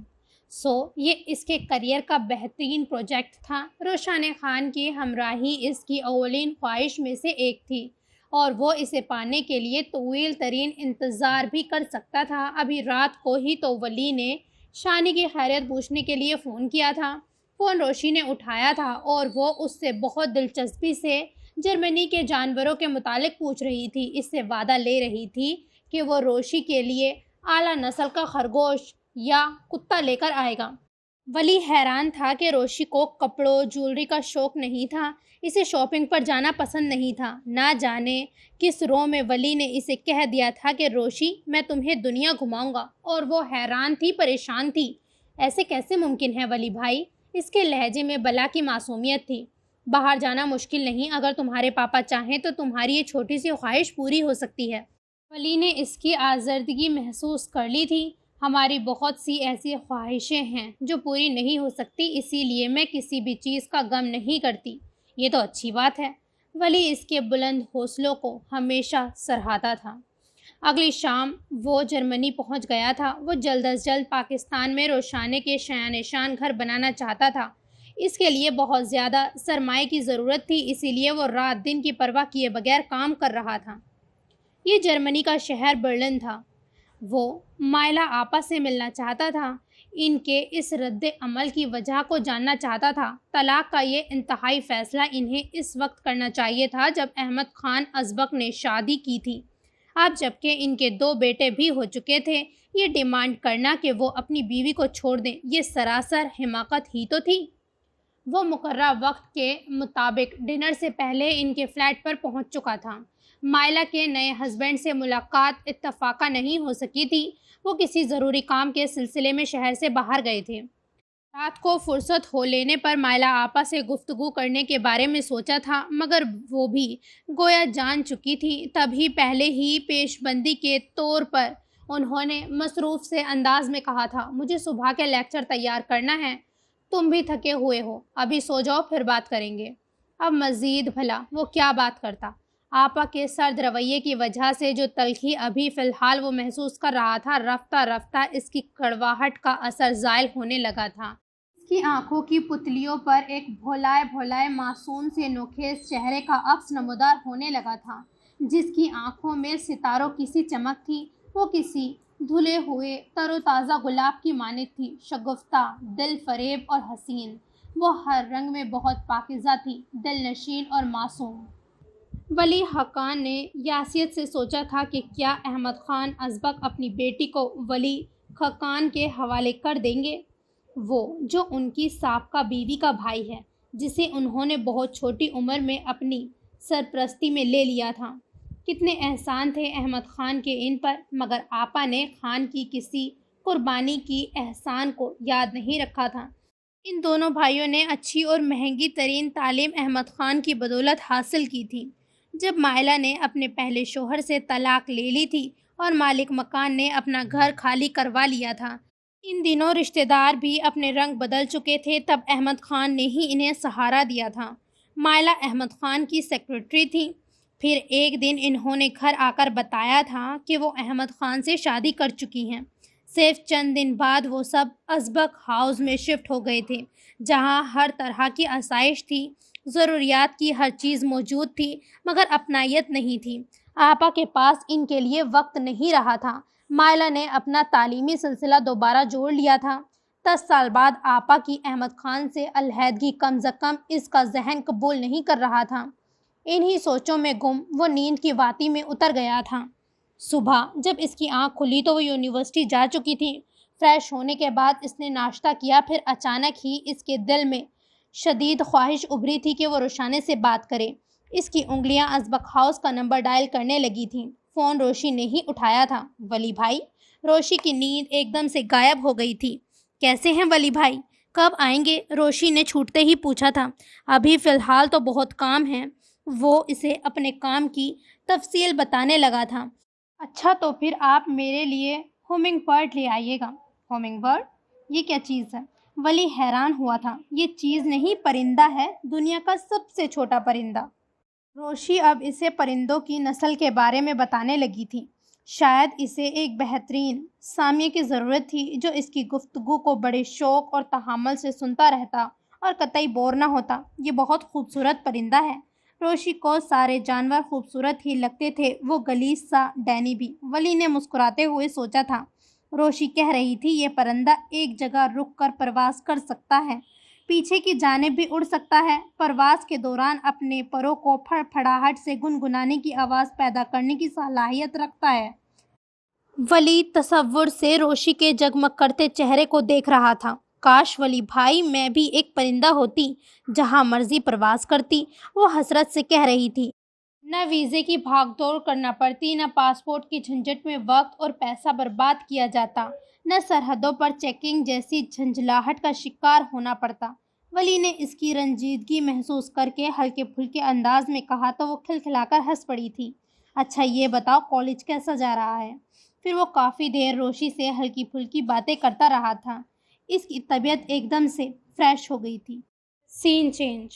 Speaker 1: یہ اس کے کیریئر کا بہترین پروجیکٹ تھا۔ روشن خان کی ہمراہی اس کی اولین خواہش میں سے ایک تھی اور وہ اسے پانے کے لیے طویل ترین انتظار بھی کر سکتا تھا۔ ابھی رات کو ہی تو ولی نے شانی کی خیریت پوچھنے کے لیے فون کیا تھا۔ فون روشی نے اٹھایا تھا اور وہ اس سے بہت دلچسپی سے جرمنی کے جانوروں کے متعلق پوچھ رہی تھی۔ اس سے وعدہ لے رہی تھی کہ وہ روشی کے لیے اعلیٰ نسل کا خرگوش یا کتا لے کر آئے گا۔ ولی حیران تھا کہ روشی کو کپڑوں جولری کا شوق نہیں تھا، اسے شاپنگ پر جانا پسند نہیں تھا۔ نہ جانے کس رو میں ولی نے اسے کہہ دیا تھا کہ روشی، میں تمہیں دنیا گھماؤں گا، اور وہ حیران تھی، پریشان تھی۔ ایسے کیسے ممکن ہے ولی بھائی؟ اس کے لہجے میں بلا کی معصومیت تھی۔ باہر جانا مشکل نہیں، اگر تمہارے پاپا چاہیں تو تمہاری یہ چھوٹی سی خواہش پوری ہو سکتی ہے۔ ولی نے اس کی آزردگی محسوس کر لی تھی۔ ہماری بہت سی ایسی خواہشیں ہیں جو پوری نہیں ہو سکتی، اسی لیے میں کسی بھی چیز کا غم نہیں کرتی۔ یہ تو اچھی بات ہے۔ ولی اس کے بلند حوصلوں کو ہمیشہ سراہتا تھا۔ اگلی شام وہ جرمنی پہنچ گیا تھا۔ وہ جلد از جلد پاکستان میں روشانے کے شایان شان گھر بنانا چاہتا تھا۔ اس کے لیے بہت زیادہ سرمایہ کی ضرورت تھی، اسی لیے وہ رات دن کی پرواہ کیے بغیر کام کر رہا تھا۔ یہ جرمنی کا شہر برلن تھا۔ وہ مائلا آپا سے ملنا چاہتا تھا، ان کے اس رد عمل کی وجہ کو جاننا چاہتا تھا۔ طلاق کا یہ انتہائی فیصلہ انہیں اس وقت کرنا چاہیے تھا جب احمد خان ازبک نے شادی کی تھی۔ اب جبکہ ان کے 2 بیٹے بھی ہو چکے تھے، یہ ڈیمانڈ کرنا کہ وہ اپنی بیوی کو چھوڑ دیں، یہ سراسر حماقت ہی تو تھی۔ وہ مقررہ وقت کے مطابق ڈنر سے پہلے ان کے فلیٹ پر پہنچ چکا تھا۔ مائلا کے نئے ہسبینڈ سے ملاقات اتفاقا نہیں ہو سکی تھی، وہ کسی ضروری کام کے سلسلے میں شہر سے باہر گئے تھے۔ رات کو فرصت ہو لینے پر مائلا آپا سے گفتگو کرنے کے بارے میں سوچا تھا، مگر وہ بھی گویا جان چکی تھی۔ تبھی پہلے ہی پیش بندی کے طور پر انہوں نے مصروف سے انداز میں کہا تھا، مجھے صبح کے لیکچر تیار کرنا ہے، تم بھی تھکے ہوئے ہو، ابھی سو جاؤ پھر بات کریں گے۔ اب مزید بھلا وہ کیا بات کرتا؟ آپا کے سرد رویے کی وجہ سے جو تلخی ابھی فی الحال وہ محسوس کر رہا تھا، رفتہ رفتہ اس کی کڑواہٹ کا اثر زائل ہونے لگا تھا۔ اس کی آنکھوں کی پتلیوں پر ایک بھولائے بھولائے معصوم سے نوخیز چہرے کا عکس نمودار ہونے لگا تھا، جس کی آنکھوں میں ستاروں کی سی چمک تھی۔ وہ کسی دھلے ہوئے تر و تازہ گلاب کی مانند تھی، شگفتہ، دل فریب اور حسین۔ وہ ہر رنگ میں بہت پاکیزہ تھی، دل نشین اور معصوم۔ ولی حقان نے یاسیت سے سوچا تھا کہ کیا احمد خان ازبک اپنی بیٹی کو ولی خاقان کے حوالے کر دیں گے؟ وہ جو ان کی سابقہ بیوی کا بھائی ہے، جسے انہوں نے بہت چھوٹی عمر میں اپنی سرپرستی میں لے لیا تھا۔ کتنے احسان تھے احمد خان کے ان پر، مگر آپا نے خان کی کسی قربانی کی احسان کو یاد نہیں رکھا تھا۔ ان دونوں بھائیوں نے اچھی اور مہنگی ترین تعلیم احمد خان کی بدولت حاصل کی تھی۔ جب مائلا نے اپنے پہلے شوہر سے طلاق لے لی تھی اور مالک مکان نے اپنا گھر خالی کروا لیا تھا، ان دنوں رشتہ دار بھی اپنے رنگ بدل چکے تھے، تب احمد خان نے ہی انہیں سہارا دیا تھا۔ مائلا احمد خان کی سیکرٹری تھی۔ پھر ایک دن انہوں نے گھر آ کر بتایا تھا کہ وہ احمد خان سے شادی کر چکی ہیں۔ صرف چند دن بعد وہ سب ازبک ہاؤس میں شفٹ ہو گئے تھے، جہاں ہر طرح کی آسائش تھی، ضروریات کی ہر چیز موجود تھی، مگر اپنائیت نہیں تھی۔ آپا کے پاس ان کے لیے وقت نہیں رہا تھا۔ مائلا نے اپنا تعلیمی سلسلہ دوبارہ جوڑ لیا تھا۔ 10 سال بعد آپا کی احمد خان سے علیحدگی کم از کم اس کا ذہن قبول نہیں کر رہا تھا۔ انہی سوچوں میں گم وہ نیند کی وادی میں اتر گیا تھا۔ صبح جب اس کی آنکھ کھلی تو وہ یونیورسٹی جا چکی تھی۔ فریش ہونے کے بعد اس نے ناشتہ کیا، پھر اچانک ہی اس کے دل میں شدید خواہش ابھری تھی کہ وہ روشانے سے بات کرے۔ اس کی انگلیاں ازبک ہاؤس کا نمبر ڈائل کرنے لگی تھیں۔ فون روشی نے ہی اٹھایا تھا۔ ولی بھائی؟ روشی کی نیند ایک دم سے غائب ہو گئی تھی۔ کیسے ہیں ولی بھائی؟ کب آئیں گے؟ روشی نے چھوٹتے ہی پوچھا تھا۔ ابھی فی الحال تو بہت کام ہے۔ وہ اسے اپنے کام کی تفصیل بتانے لگا تھا۔ اچھا تو پھر آپ میرے لیے ہومنگ برڈ لے آئیے گا۔ ہومنگ برڈ؟ یہ کیا چیز ہے؟ ولی حیران ہوا تھا۔ یہ چیز نہیں، پرندہ ہے، دنیا کا سب سے چھوٹا پرندہ۔ روشی اب اسے پرندوں کی نسل کے بارے میں بتانے لگی تھی۔ شاید اسے ایک بہترین سامع کی ضرورت تھی جو اس کی گفتگو کو بڑے شوق اور تحمل سے سنتا رہتا اور قطعی بور نہ ہوتا۔ یہ بہت خوبصورت پرندہ ہے۔ روشی کو سارے جانور خوبصورت ہی لگتے تھے، وہ غلیظ سا ڈینی بھی۔ ولی نے مسکراتے ہوئے سوچا تھا، روشی کہہ رہی تھی یہ پرندہ ایک جگہ رک کر پرواز کر سکتا ہے، پیچھے کی جانب بھی اڑ سکتا ہے، پرواز کے دوران اپنے پروں کو پھڑ پھڑاہٹ سے گنگنانے کی آواز پیدا کرنے کی صلاحیت رکھتا ہے۔ ولی تصور سے روشی کے جگمگ کرتے چہرے کو دیکھ رہا تھا۔ کاش ولی بھائی میں بھی ایک پرندہ ہوتی، جہاں مرضی پرواز کرتی، وہ حسرت سے کہہ رہی تھی۔ نہ ویزے کی بھاگ دوڑ کرنا پڑتی، نہ پاسپورٹ کی جھنجٹ میں وقت اور پیسہ برباد کیا جاتا، نہ سرحدوں پر چیکنگ جیسی جھنجھلاہٹ کا شکار ہونا پڑتا۔ ولی نے اس کی رنجیدگی محسوس کر کے ہلکے پھلکے انداز میں کہا تو وہ کھلکھلا کر ہنس پڑی تھی۔ اچھا یہ بتاؤ کالج کیسا جا رہا ہے؟ پھر وہ کافی دیر روشی سے ہلکی پھلکی باتیں کرتا رہا تھا۔ اس کی طبیعت ایک دم سے فریش ہو گئی تھی۔ سین چینج۔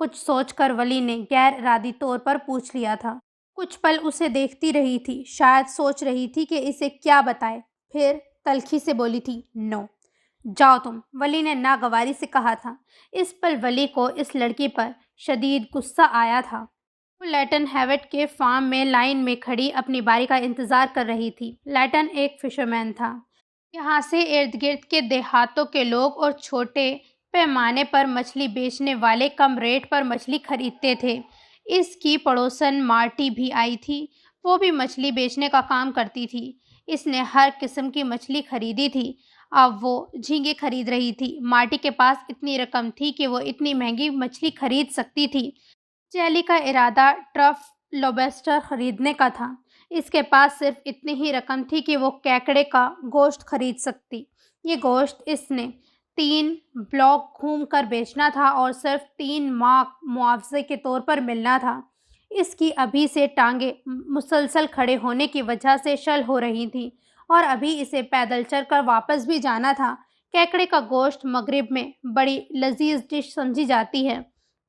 Speaker 1: کچھ سوچ کر ولی نے غیر ارادی طور پر پوچھ لیا تھا۔ کچھ پل اسے دیکھتی رہی تھی، شاید سوچ رہی تھی کہ اسے کیا بتائے، پھر تلخی سے بولی تھی، نو، جاؤ تم، ولی نے ناگواری سے کہا تھا۔ اس پل ولی کو اس لڑکی پر شدید غصہ آیا تھا۔ وہ لیٹن ہیوٹ کے فارم میں لائن میں کھڑی اپنی باری کا انتظار کر رہی تھی۔ لیٹن ایک فشرمین تھا۔ یہاں سے ارد گرد کے دیہاتوں کے لوگ اور چھوٹے پیمانے پر مچھلی بیچنے والے کم ریٹ پر مچھلی خریدتے تھے۔ اس کی پڑوسن مارٹی بھی آئی تھی، وہ بھی مچھلی بیچنے کا کام کرتی تھی۔ اس نے ہر قسم کی مچھلی خریدی تھی۔ اب وہ جھینگے خرید رہی تھی۔ مارٹی کے پاس اتنی رقم تھی کہ وہ اتنی مہنگی مچھلی خرید سکتی تھی۔ جیلی کا ارادہ ٹرف لوبسٹر خریدنے کا تھا۔ اس کے پاس صرف اتنی ہی رقم تھی کہ وہ کیکڑے کا گوشت خرید سکتی۔ یہ گوشت اس نے 3 بلاک گھوم کر بیچنا تھا اور صرف 3 ماہ معاوضے کے طور پر ملنا تھا۔ اس کی ابھی سے ٹانگیں مسلسل کھڑے ہونے کی وجہ سے شل ہو رہی تھیں اور ابھی اسے پیدل چل کر واپس بھی جانا تھا۔ کیکڑے کا گوشت مغرب میں بڑی لذیذ ڈش سمجھی جاتی ہے۔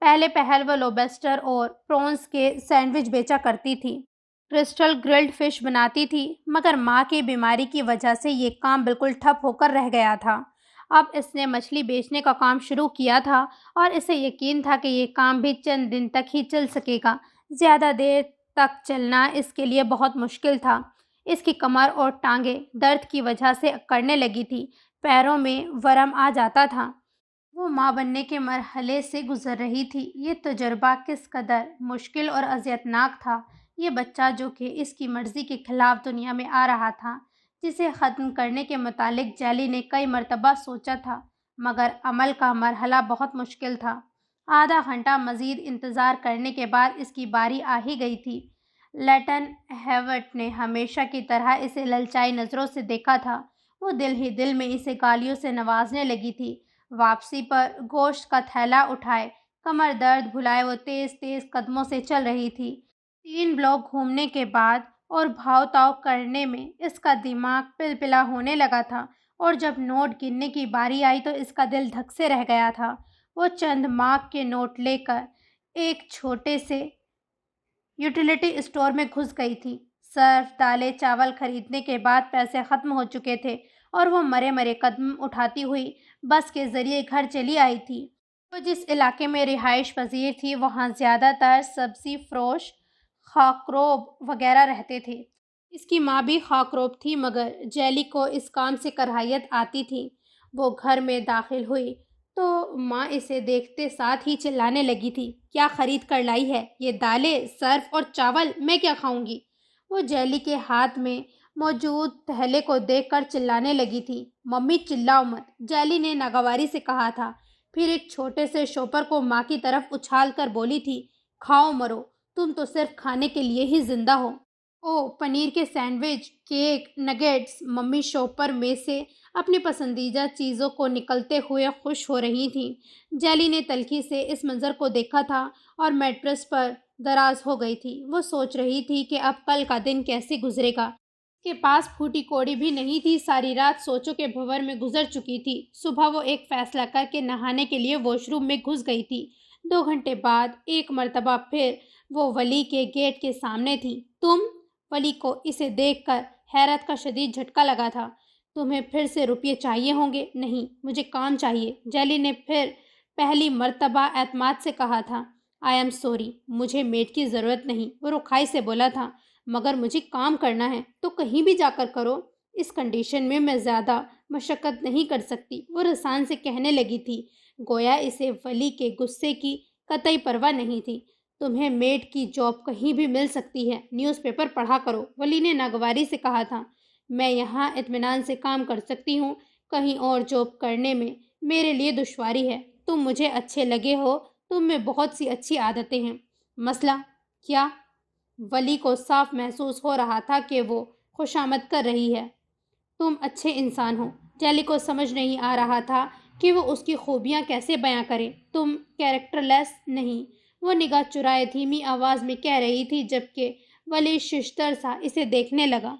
Speaker 1: پہلے پہل وہ لوبسٹر اور پرونز کے سینڈوچ بیچا کرتی تھی۔ کرسٹل گرلڈ فش بناتی تھی، مگر ماں کی بیماری کی وجہ سے یہ کام بالکل ٹھپ ہو کر رہ گیا تھا۔ اب اس نے مچھلی بیچنے کا کام شروع کیا تھا اور اسے یقین تھا کہ یہ کام بھی چند دن تک ہی چل سکے گا۔ زیادہ دیر تک چلنا اس کے لیے بہت مشکل تھا۔ اس کی کمر اور ٹانگیں درد کی وجہ سے اکڑنے لگی تھی، پیروں میں ورم آ جاتا تھا۔ وہ ماں بننے کے مرحلے سے گزر رہی تھی۔ یہ تجربہ کس قدر مشکل اور اذیتناک تھا۔ یہ بچہ جو کہ اس کی مرضی کے خلاف دنیا میں آ رہا تھا، جسے ختم کرنے کے متعلق جیلی نے کئی مرتبہ سوچا تھا، مگر عمل کا مرحلہ بہت مشکل تھا۔ آدھا گھنٹہ مزید انتظار کرنے کے بعد اس کی باری آ ہی گئی تھی۔ لیٹن ہیوٹ نے ہمیشہ کی طرح اسے للچائی نظروں سے دیکھا تھا۔ وہ دل ہی دل میں اسے گالیوں سے نوازنے لگی تھی۔ واپسی پر گوشت کا تھیلا اٹھائے، کمر درد بھلائے وہ تیز تیز قدموں سے چل رہی تھی۔ 3 بلاک گھومنے کے بعد اور بھاؤ تاؤ کرنے میں اس کا دماغ پلپلا ہونے لگا تھا، اور جب نوٹ گننے کی باری آئی تو اس کا دل دھک سے رہ گیا تھا۔ وہ چند مارک کے نوٹ لے کر ایک چھوٹے سے یوٹیلیٹی اسٹور میں گھس گئی تھی۔ سرف، دالیں، چاول خریدنے کے بعد پیسے ختم ہو چکے تھے اور وہ مرے مرے قدم اٹھاتی ہوئی بس کے ذریعے گھر چلی آئی تھی۔ وہ جس علاقے میں رہائش پذیر تھی وہاں زیادہ تر سبزی فروش خاکروب وغیرہ رہتے تھے۔ اس کی ماں بھی خاکروب تھی، مگر جیلی کو اس کام سے کراہیت آتی تھی۔ وہ گھر میں داخل ہوئی تو ماں اسے دیکھتے ساتھ ہی چلانے لگی تھی، کیا خرید کر لائی ہے؟ یہ دالیں، سرف اور چاول میں کیا کھاؤں گی؟ وہ جیلی کے ہاتھ میں موجود تھیلے کو دیکھ کر چلانے لگی تھی۔ ممی چلاؤ مت، جیلی نے ناگواری سے کہا تھا، پھر ایک چھوٹے سے شوپر کو ماں کی طرف اچھال کر بولی تھی، کھاؤ مرو، تم تو صرف کھانے کے لیے ہی زندہ ہو۔ او، پنیر کے سینڈوچ، کیک، نگیٹس۔ ممی شوپر میں سے اپنی پسندیدہ چیزوں کو نکلتے ہوئے خوش ہو رہی تھیں۔ جیلی نے تلخی سے اس منظر کو دیکھا تھا اور میٹرس پر دراز ہو گئی تھی۔ وہ سوچ رہی تھی کہ اب کل کا دن کیسے گزرے گا۔ اس کے پاس پھوٹی کوڑی بھی نہیں تھی، ساری رات سوچوں کے بھنور میں گزر چکی تھی۔ صبح وہ ایک فیصلہ کر کے نہانے کے لیے واش روم میں گھس گئی تھی۔ 2 گھنٹے بعد ایک مرتبہ پھر وہ ولی کے گیٹ کے سامنے تھی۔ تم؟ ولی کو اسے دیکھ کر حیرت کا شدید جھٹکا لگا تھا۔ تمہیں پھر سے روپیے چاہیے ہوں گے؟ نہیں، مجھے کام چاہیے، جیلی نے پھر پہلی مرتبہ اعتماد سے کہا تھا۔ آئی ایم سوری، مجھے میڈ کی ضرورت نہیں، وہ رکھائی سے بولا تھا، مگر مجھے کام کرنا ہے تو کہیں بھی جا کر کرو، اس کنڈیشن میں زیادہ مشقت نہیں کر سکتی، وہ رسان سے کہنے لگی تھی، گویا اسے ولی کے غصے کی قطعی پرواہ نہیں تھی۔ تمہیں میڈ کی جاب کہیں بھی مل سکتی ہے، نیوز پیپر پڑھا کرو، ولی نے ناگواری سے کہا تھا۔ میں یہاں اطمینان سے کام کر سکتی ہوں، کہیں اور جاب کرنے میں میرے لیے دشواری ہے۔ تم مجھے اچھے لگے ہو، تم میں بہت سی اچھی عادتیں ہیں۔ مسئلہ کیا؟ ولی کو صاف محسوس ہو رہا تھا کہ وہ خوشامد کر رہی ہے۔ تم اچھے انسان ہو۔ جیلی کو سمجھ نہیں آ رہا تھا کہ وہ اس کی خوبیاں کیسے بیاں کرے۔ تم کیریکٹر لیس نہیں، وہ نگاہ چرائے دھیمی آواز میں کہہ رہی تھی، جبکہ ولی ششدر سا اسے دیکھنے لگا۔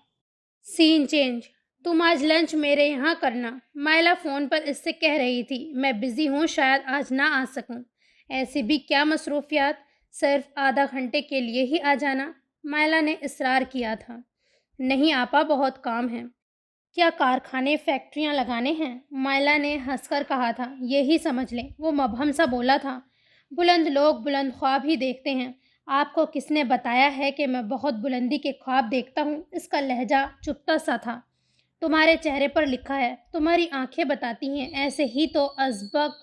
Speaker 1: سین چینج، تم آج لنچ میرے یہاں کرنا، مائلا فون پر اس سے کہہ رہی تھی۔ میں بزی ہوں، شاید آج نہ آ سکوں۔ ایسے بھی کیا مصروفیات، صرف آدھا گھنٹے کے لیے ہی آ جانا، مائلا نے اصرار کیا تھا۔ نہیں آپا، بہت کام ہے۔ کیا کارخانے فیکٹریاں لگانے ہیں؟ مائلا نے ہنس کر کہا تھا۔ یہی سمجھ لیں، وہ مبہم سا بولا تھا۔ بلند لوگ بلند خواب ہی دیکھتے ہیں۔ آپ کو کس نے بتایا ہے کہ میں بہت بلندی کے خواب دیکھتا ہوں؟ اس کا لہجہ چپتا سا تھا۔ تمہارے چہرے پر لکھا ہے، تمہاری آنکھیں بتاتی ہیں، ایسے ہی تو ازبک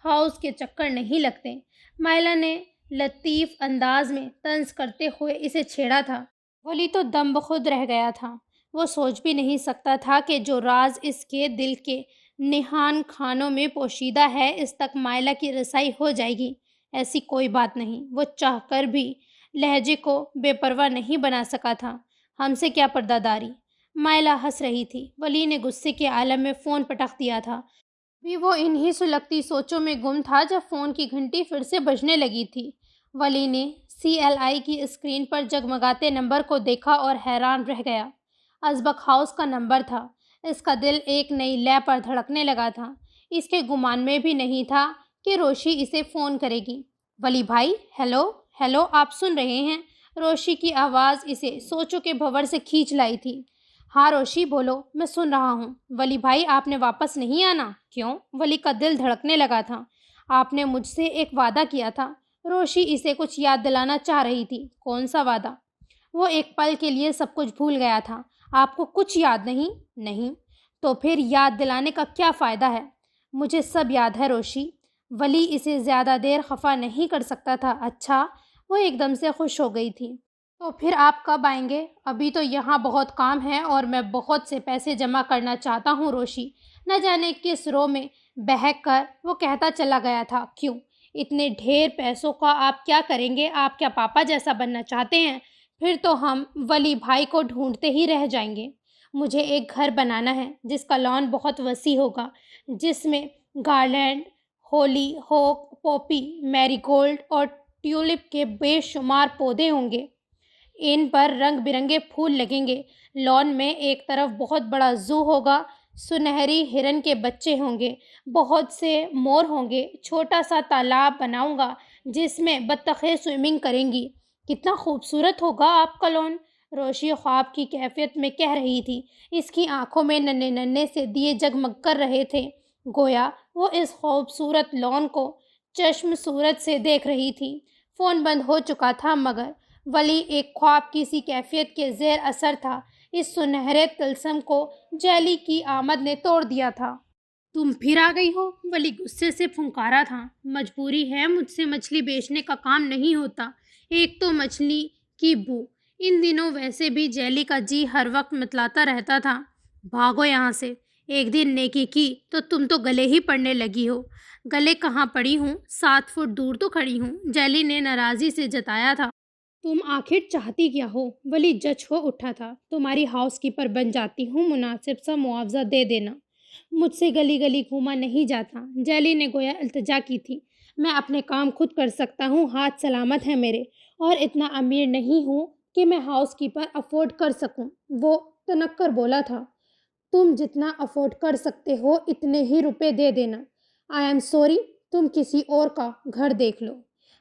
Speaker 1: ہاؤس کے چکر نہیں لگتے۔ مائلا نے لطیف انداز میں طنز کرتے ہوئے اسے چھیڑا تھا۔ ولی تو دم بخود رہ گیا تھا۔ وہ سوچ بھی نہیں سکتا تھا کہ جو راز اس کے دل کے نہان خانوں میں پوشیدہ ہے، اس تک مائلا کی رسائی ہو جائے گی۔ ایسی کوئی بات نہیں۔ وہ چاہ کر بھی لہجے کو بے پرواہ نہیں بنا سکا تھا۔ ہم سے کیا پردہ داری؟ مائلا ہنس رہی تھی۔ ولی نے غصے کے عالم میں فون پٹک دیا تھا۔ بھی وہ انہی سلگتی سوچوں میں گم تھا جب فون کی گھنٹی پھر سے بجنے لگی تھی۔ ولی نے CLI کی اسکرین پر جگمگاتے نمبر کو دیکھا اور حیران رہ گیا۔ ازبک ہاؤس کا نمبر تھا۔ اس کا دل ایک نئی لے پر دھڑکنے لگا تھا۔ اس کے گمان میں بھی نہیں تھا کہ روشی اسے فون کرے گی۔ ولی بھائی، ہیلو ہیلو، آپ سن رہے ہیں؟ روشی کی آواز اسے سوچوں کے بھنور سے کھینچ لائی تھی۔ ہاں روشی، بولو، میں سن رہا ہوں۔ ولی بھائی، آپ نے واپس نہیں آنا؟ کیوں؟ ولی کا دل دھڑکنے لگا تھا۔ آپ نے مجھ سے ایک وعدہ کیا تھا۔ روشی اسے کچھ یاد دلانا چاہ رہی تھی۔ کون سا وعدہ؟ وہ ایک پل کے لیے سب کچھ بھول گیا تھا۔ آپ کو کچھ یاد نہیں؟ نہیں تو پھر یاد دلانے کا کیا فائدہ ہے؟ مجھے سب یاد ہے روشی۔ ولی اسے زیادہ دیر خفا نہیں کر سکتا تھا۔ اچھا، وہ ایک دم سے خوش ہو گئی تھی۔ تو پھر آپ کب آئیں گے؟ ابھی تو یہاں بہت کام ہے اور میں بہت سے پیسے جمع کرنا چاہتا ہوں روشی۔ نہ جانے کس رو میں بہک کر وہ کہتا چلا گیا تھا۔ کیوں؟ اتنے ڈھیر پیسوں کا آپ کیا کریں گے؟ آپ کیا پاپا جیسا بننا چاہتے ہیں؟ پھر تو ہم ولی بھائی کو ڈھونڈتے ہی رہ جائیں گے۔ مجھے ایک گھر بنانا ہے جس کا لان بہت وسیع ہوگا، جس میں گارلینڈ، ہولی ہوک، پوپی، میری گولڈ اور ٹیولپ کے بے شمار پودے ہوں گے۔ ان پر رنگ برنگے پھول لگیں گے۔ لان میں ایک طرف بہت بڑا زو ہوگا، سنہری ہرن کے بچے ہوں گے، بہت سے مور ہوں گے۔ چھوٹا سا تالاب بناؤں گا جس میں بطخیں سوئمنگ کریں گی۔ کتنا خوبصورت ہوگا آپ کا لان، روشی خواب کی کیفیت میں کہہ رہی تھی۔ اس کی آنکھوں میں ننھے ننھے سے دیے جگمگ کر رہے تھے، گویا وہ اس خوبصورت لان کو چشم صورت سے دیکھ رہی تھی۔ فون بند ہو چکا تھا، مگر ولی ایک خواب کی سی کیفیت کے زیر اثر تھا۔ اس سنہرے طلسم کو جیلی کی آمد نے توڑ دیا تھا۔ تم پھر آ گئی ہو؟ ولی غصے سے پھنکارا تھا۔ مجبوری ہے، مجھ سے مچھلی بیچنے کا کام نہیں ہوتا۔ ایک تو مچھلی کی بو، ان دنوں ویسے بھی جیلی کا جی ہر وقت متلاتا رہتا تھا۔ بھاگو یہاں سے۔ ایک دن نیکی کی تو تم تو گلے ہی پڑنے لگی ہو۔ گلے کہاں پڑی ہوں، 7 فٹ دور تو کھڑی ہوں، جیلی نے ناراضی سے جتایا تھا۔ تم آخر چاہتی کیا ہو؟ ولی جج ہو اٹھا تھا۔ تمہاری ہاؤس کیپر بن جاتی ہوں، مناسب سا معاوضہ دے دینا۔ مجھ سے گلی گلی گھوما نہیں جاتا۔ جیلی نے گویا التجا کی تھی۔ میں اپنے کام خود کر سکتا ہوں، ہاتھ سلامت ہیں میرے، اور اتنا امیر نہیں ہوں کہ میں ہاؤس کیپر افورڈ کر سکوں۔ وہ تنک کر بولا تھا۔ تم جتنا افورڈ کر سکتے ہو اتنے ہی روپے دے دینا۔ آئی ایم سوری، تم کسی اور کا گھر دیکھ لو۔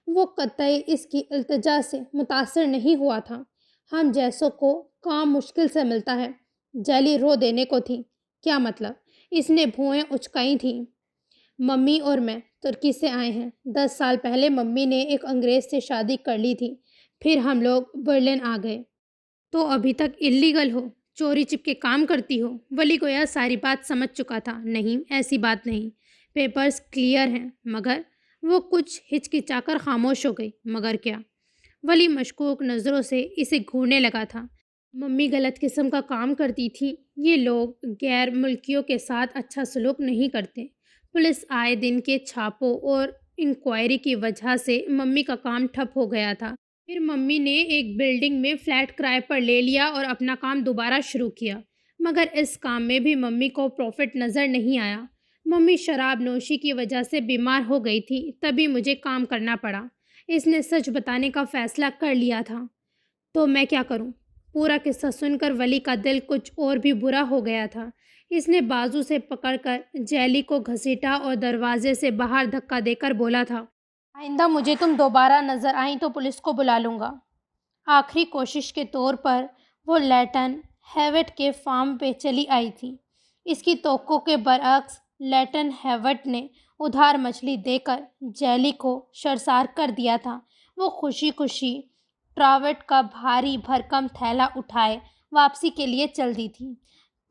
Speaker 1: وہ قطعی اس کی التجا سے متاثر نہیں ہوا تھا۔ ہم جیسوں کو کام مشکل سے ملتا ہے۔ جیلی رو دینے کو تھی۔ کیا مطلب؟ اس نے بھوئیں اچکائی تھیں۔ ممی اور میں ترکی سے آئے ہیں۔ 10 سال پہلے ممی نے ایک انگریز سے شادی کر لی تھی، پھر ہم لوگ برلن آ گئے۔ تو ابھی تک اللیگل ہو، چوری چپ کے کام کرتی ہو؟ ولی گویا ساری بات سمجھ چکا تھا۔ نہیں، ایسی بات نہیں، پیپرز کلیئر ہیں۔ مگر وہ کچھ ہچکچا کر خاموش ہو گئی۔ مگر کیا؟ ولی مشکوک نظروں سے اسے گھورنے لگا تھا۔ ممی غلط قسم کا کام کرتی تھی۔ یہ لوگ غیر ملکیوں کے ساتھ اچھا سلوک نہیں کرتے۔ پولیس آئے دن کے چھاپوں اور انکوائری کی وجہ سے ممی کا کام ٹھپ ہو گیا تھا۔ پھر ممی نے ایک بلڈنگ میں فلیٹ کرائے پر لے لیا اور اپنا کام دوبارہ شروع کیا، مگر اس کام میں بھی ممی کو پروفٹ نظر نہیں آیا۔ ممی شراب نوشی کی وجہ سے بیمار ہو گئی تھی، تبھی مجھے کام کرنا پڑا۔ اس نے سچ بتانے کا فیصلہ کر لیا تھا۔ تو میں کیا کروں؟ پورا قصہ سن کر ولی کا دل کچھ اور بھی برا ہو گیا تھا۔ اس نے بازو سے پکڑ کر جیلی کو گھسیٹا اور دروازے سے باہر دھکا دے کر بولا تھا، آئندہ مجھے تم دوبارہ نظر آئیں تو پولیس کو بلا لوں گا۔ آخری کوشش کے طور پر وہ لیٹن ہیوٹ کے فارم پہ چلی آئی تھی۔ اس کی توقع کے برعکس لیٹن ہیوٹ نے ادھار مچھلی دے کر جیلی کو شرمسار کر دیا تھا۔ وہ خوشی خوشی ٹراوٹ کا بھاری بھرکم تھیلا اٹھائے واپسی کے لیے چل دی تھی۔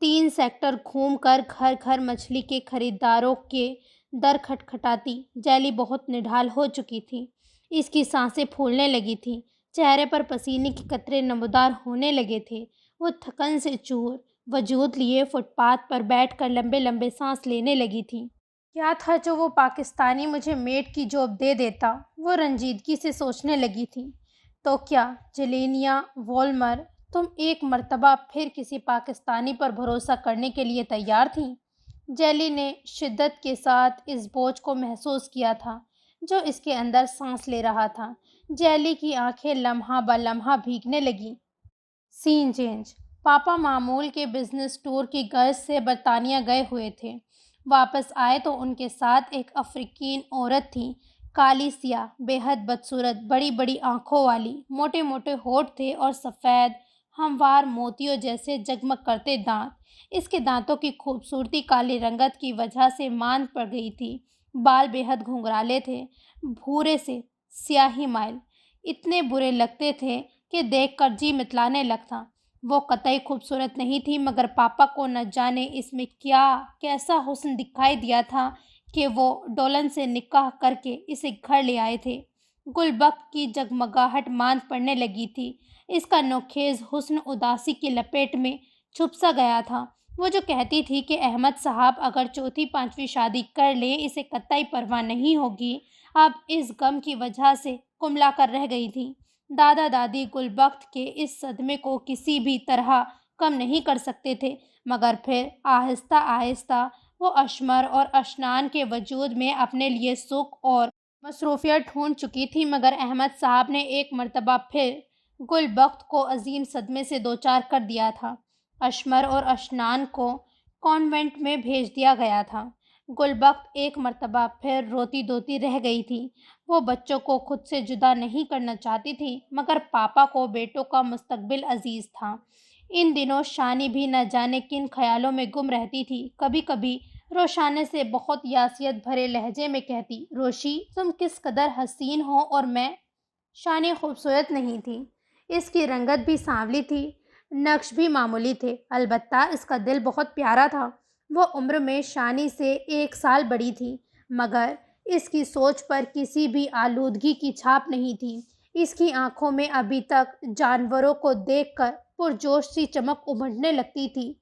Speaker 1: 3 سیکٹر گھوم کر گھر گھر مچھلی کے خریداروں کے در کھٹکھٹاتی جیلی بہت نڈھال ہو چکی تھی۔ اس کی سانسیں پھولنے لگی تھیں، چہرے پر پسینے کے قطرے نمودار ہونے لگے تھے۔ وہ تھکن سے چور وجود لیے فٹ پاتھ پر بیٹھ کر لمبے لمبے سانس لینے لگی تھی۔ کیا تھا جو وہ پاکستانی مجھے میٹ کی جاب دے دیتا؟ وہ رنجیدگی سے سوچنے لگی تھی۔ تو کیا جیلینیا وولمر تم ایک مرتبہ پھر کسی پاکستانی پر بھروسہ کرنے کے لیے تیار تھیں؟ جیلی نے شدت کے ساتھ اس بوجھ کو محسوس کیا تھا جو اس کے اندر سانس لے رہا تھا۔ جیلی کی آنکھیں لمحہ بہ لمحہ بھیگنے لگیں۔ سین چینج۔ پاپا معمول کے بزنس ٹور کی غرض سے برطانیہ گئے ہوئے تھے۔ واپس آئے تو ان کے ساتھ ایک افریقین عورت تھی، کالی سیاہ، بے حد بدصورت، بڑی بڑی آنکھوں والی، موٹے موٹے ہونٹ تھے اور سفید ہموار موتیوں جیسے جگمگ کرتے دانت۔ اس کے دانتوں کی خوبصورتی کالی رنگت کی وجہ سے ماند پڑ گئی تھی۔ بال بے حد گھنگھرالے تھے، بھورے سے سیاہی مائل، اتنے برے لگتے تھے کہ دیکھ کر جی متلانے لگتا۔ وہ قطعی خوبصورت نہیں تھی، مگر پاپا کو نہ جانے اس میں کیسا حسن دکھائی دیا تھا کہ وہ ڈولن سے نکاح کر کے اسے گھر لے آئے تھے۔ گلبخت کی جگمگاہٹ ماند پڑنے لگی تھی۔ اس کا نوخیز حسن اداسی کی لپیٹ میں چھپ سا گیا تھا۔ وہ جو کہتی تھی کہ احمد صاحب اگر چوتھی پانچویں شادی کر لیں اسے قطعی پرواہ نہیں ہوگی، اب اس غم کی وجہ سے کملا کر رہ گئی تھی۔ دادا دادی گلبخت کے اس صدمے کو کسی بھی طرح کم نہیں کر سکتے تھے، مگر پھر آہستہ آہستہ وہ اشمر اور اشنان کے وجود میں اپنے لیے سکھ اور مصروفیت ڈھونڈ چکی تھی۔ مگر احمد صاحب نے ایک مرتبہ پھر گلبخت کو عظیم صدمے سے دوچار کر دیا تھا۔ اشمر اور اشنان کو کانوینٹ میں بھیج دیا گیا تھا۔ گلبخت ایک مرتبہ پھر روتی دھوتی رہ گئی تھی۔ وہ بچوں کو خود سے جدا نہیں کرنا چاہتی تھی، مگر پاپا کو بیٹوں کا مستقبل عزیز تھا۔ ان دنوں شانی بھی نہ جانے کن خیالوں میں گم رہتی تھی۔ کبھی کبھی روشانے سے بہت یاسیت بھرے لہجے میں کہتی، روشی تم کس قدر حسین ہو اور میں۔ شانی خوبصورت نہیں تھی، اس کی رنگت بھی سانولی تھی، نقش بھی معمولی تھے، البتہ اس کا دل بہت پیارا تھا۔ وہ عمر میں شانی سے 1 سال بڑی تھی، مگر اس کی سوچ پر کسی بھی آلودگی کی چھاپ نہیں تھی۔ اس کی آنکھوں میں ابھی تک جانوروں کو دیکھ کر پرجوش سی چمک امڑنے لگتی تھی۔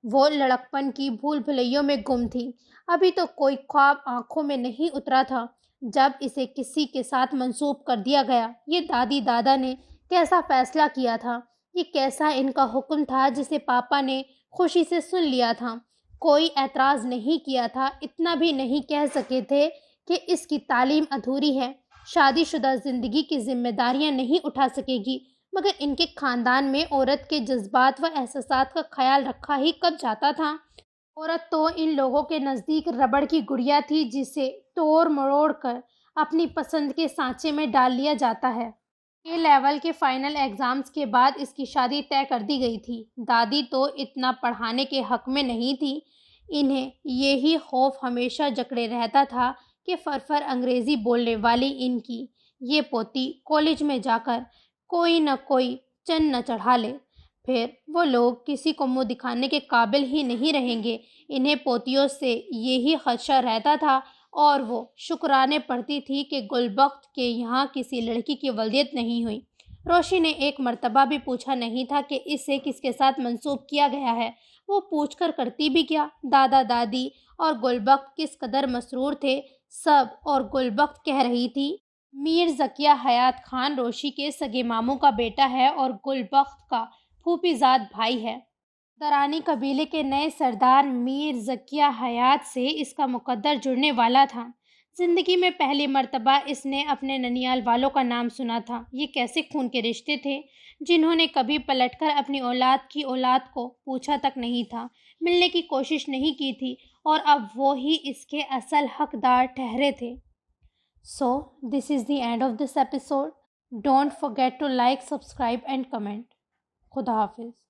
Speaker 1: وہ لڑکپن کی بھول بھلیوں میں گم تھی۔ ابھی تو کوئی خواب آنکھوں میں نہیں اترا تھا جب اسے کسی کے ساتھ منسوب کر دیا گیا۔ یہ دادی دادا نے کیسا فیصلہ کیا تھا؟ یہ کیسا ان کا حکم تھا جسے پاپا نے خوشی سے سن لیا تھا؟ کوئی اعتراض نہیں کیا تھا، اتنا بھی نہیں کہہ سکے تھے کہ اس کی تعلیم ادھوری ہے، شادی شدہ زندگی کی ذمہ داریاں نہیں اٹھا سکے گی۔ مگر ان کے خاندان میں عورت کے جذبات و احساسات کا خیال رکھا ہی کب جاتا تھا؟ عورت تو ان لوگوں کے نزدیک ربڑ کی گڑیا تھی جسے توڑ مروڑ کر اپنی پسند کے سانچے میں ڈال لیا جاتا ہے۔ اے لیول کے فائنل ایگزامز کے بعد اس کی شادی طے کر دی گئی تھی۔ دادی تو اتنا پڑھانے کے حق میں نہیں تھی۔ انہیں یہی خوف ہمیشہ جکڑے رہتا تھا کہ فرفر انگریزی بولنے والی ان کی یہ پوتی کالج میں جا کر کوئی نہ کوئی چن نہ چڑھا لے، پھر وہ لوگ کسی کو منہ دکھانے کے قابل ہی نہیں رہیں گے۔ انہیں پوتیوں سے یہی خدشہ رہتا تھا اور وہ شکرانے پڑھتی تھی کہ گلبخت کے یہاں کسی لڑکی کی ولادت نہیں ہوئی۔ روشی نے ایک مرتبہ بھی پوچھا نہیں تھا کہ اسے کس کے ساتھ منسوب کیا گیا ہے۔ وہ پوچھ کر کرتی بھی کیا؟ دادا دادی اور گلبخت کس قدر مسرور تھے سب، اور گلبخت کہہ رہی تھی، میر ذکیہ حیات خان روشی کے سگے ماموں کا بیٹا ہے اور گلبخت کا پھوپھی زاد بھائی ہے۔ درانی قبیلے کے نئے سردار میر ذکیہ حیات سے اس کا مقدر جڑنے والا تھا۔ زندگی میں پہلی مرتبہ اس نے اپنے ننیال والوں کا نام سنا تھا۔ یہ کیسے خون کے رشتے تھے جنہوں نے کبھی پلٹ کر اپنی اولاد کی اولاد کو پوچھا تک نہیں تھا، ملنے کی کوشش نہیں کی تھی، اور اب وہ ہی اس کے اصل حقدار ٹھہرے تھے۔ So, this is the end of this episode. Don't forget to like, subscribe, and comment. Khuda Hafiz.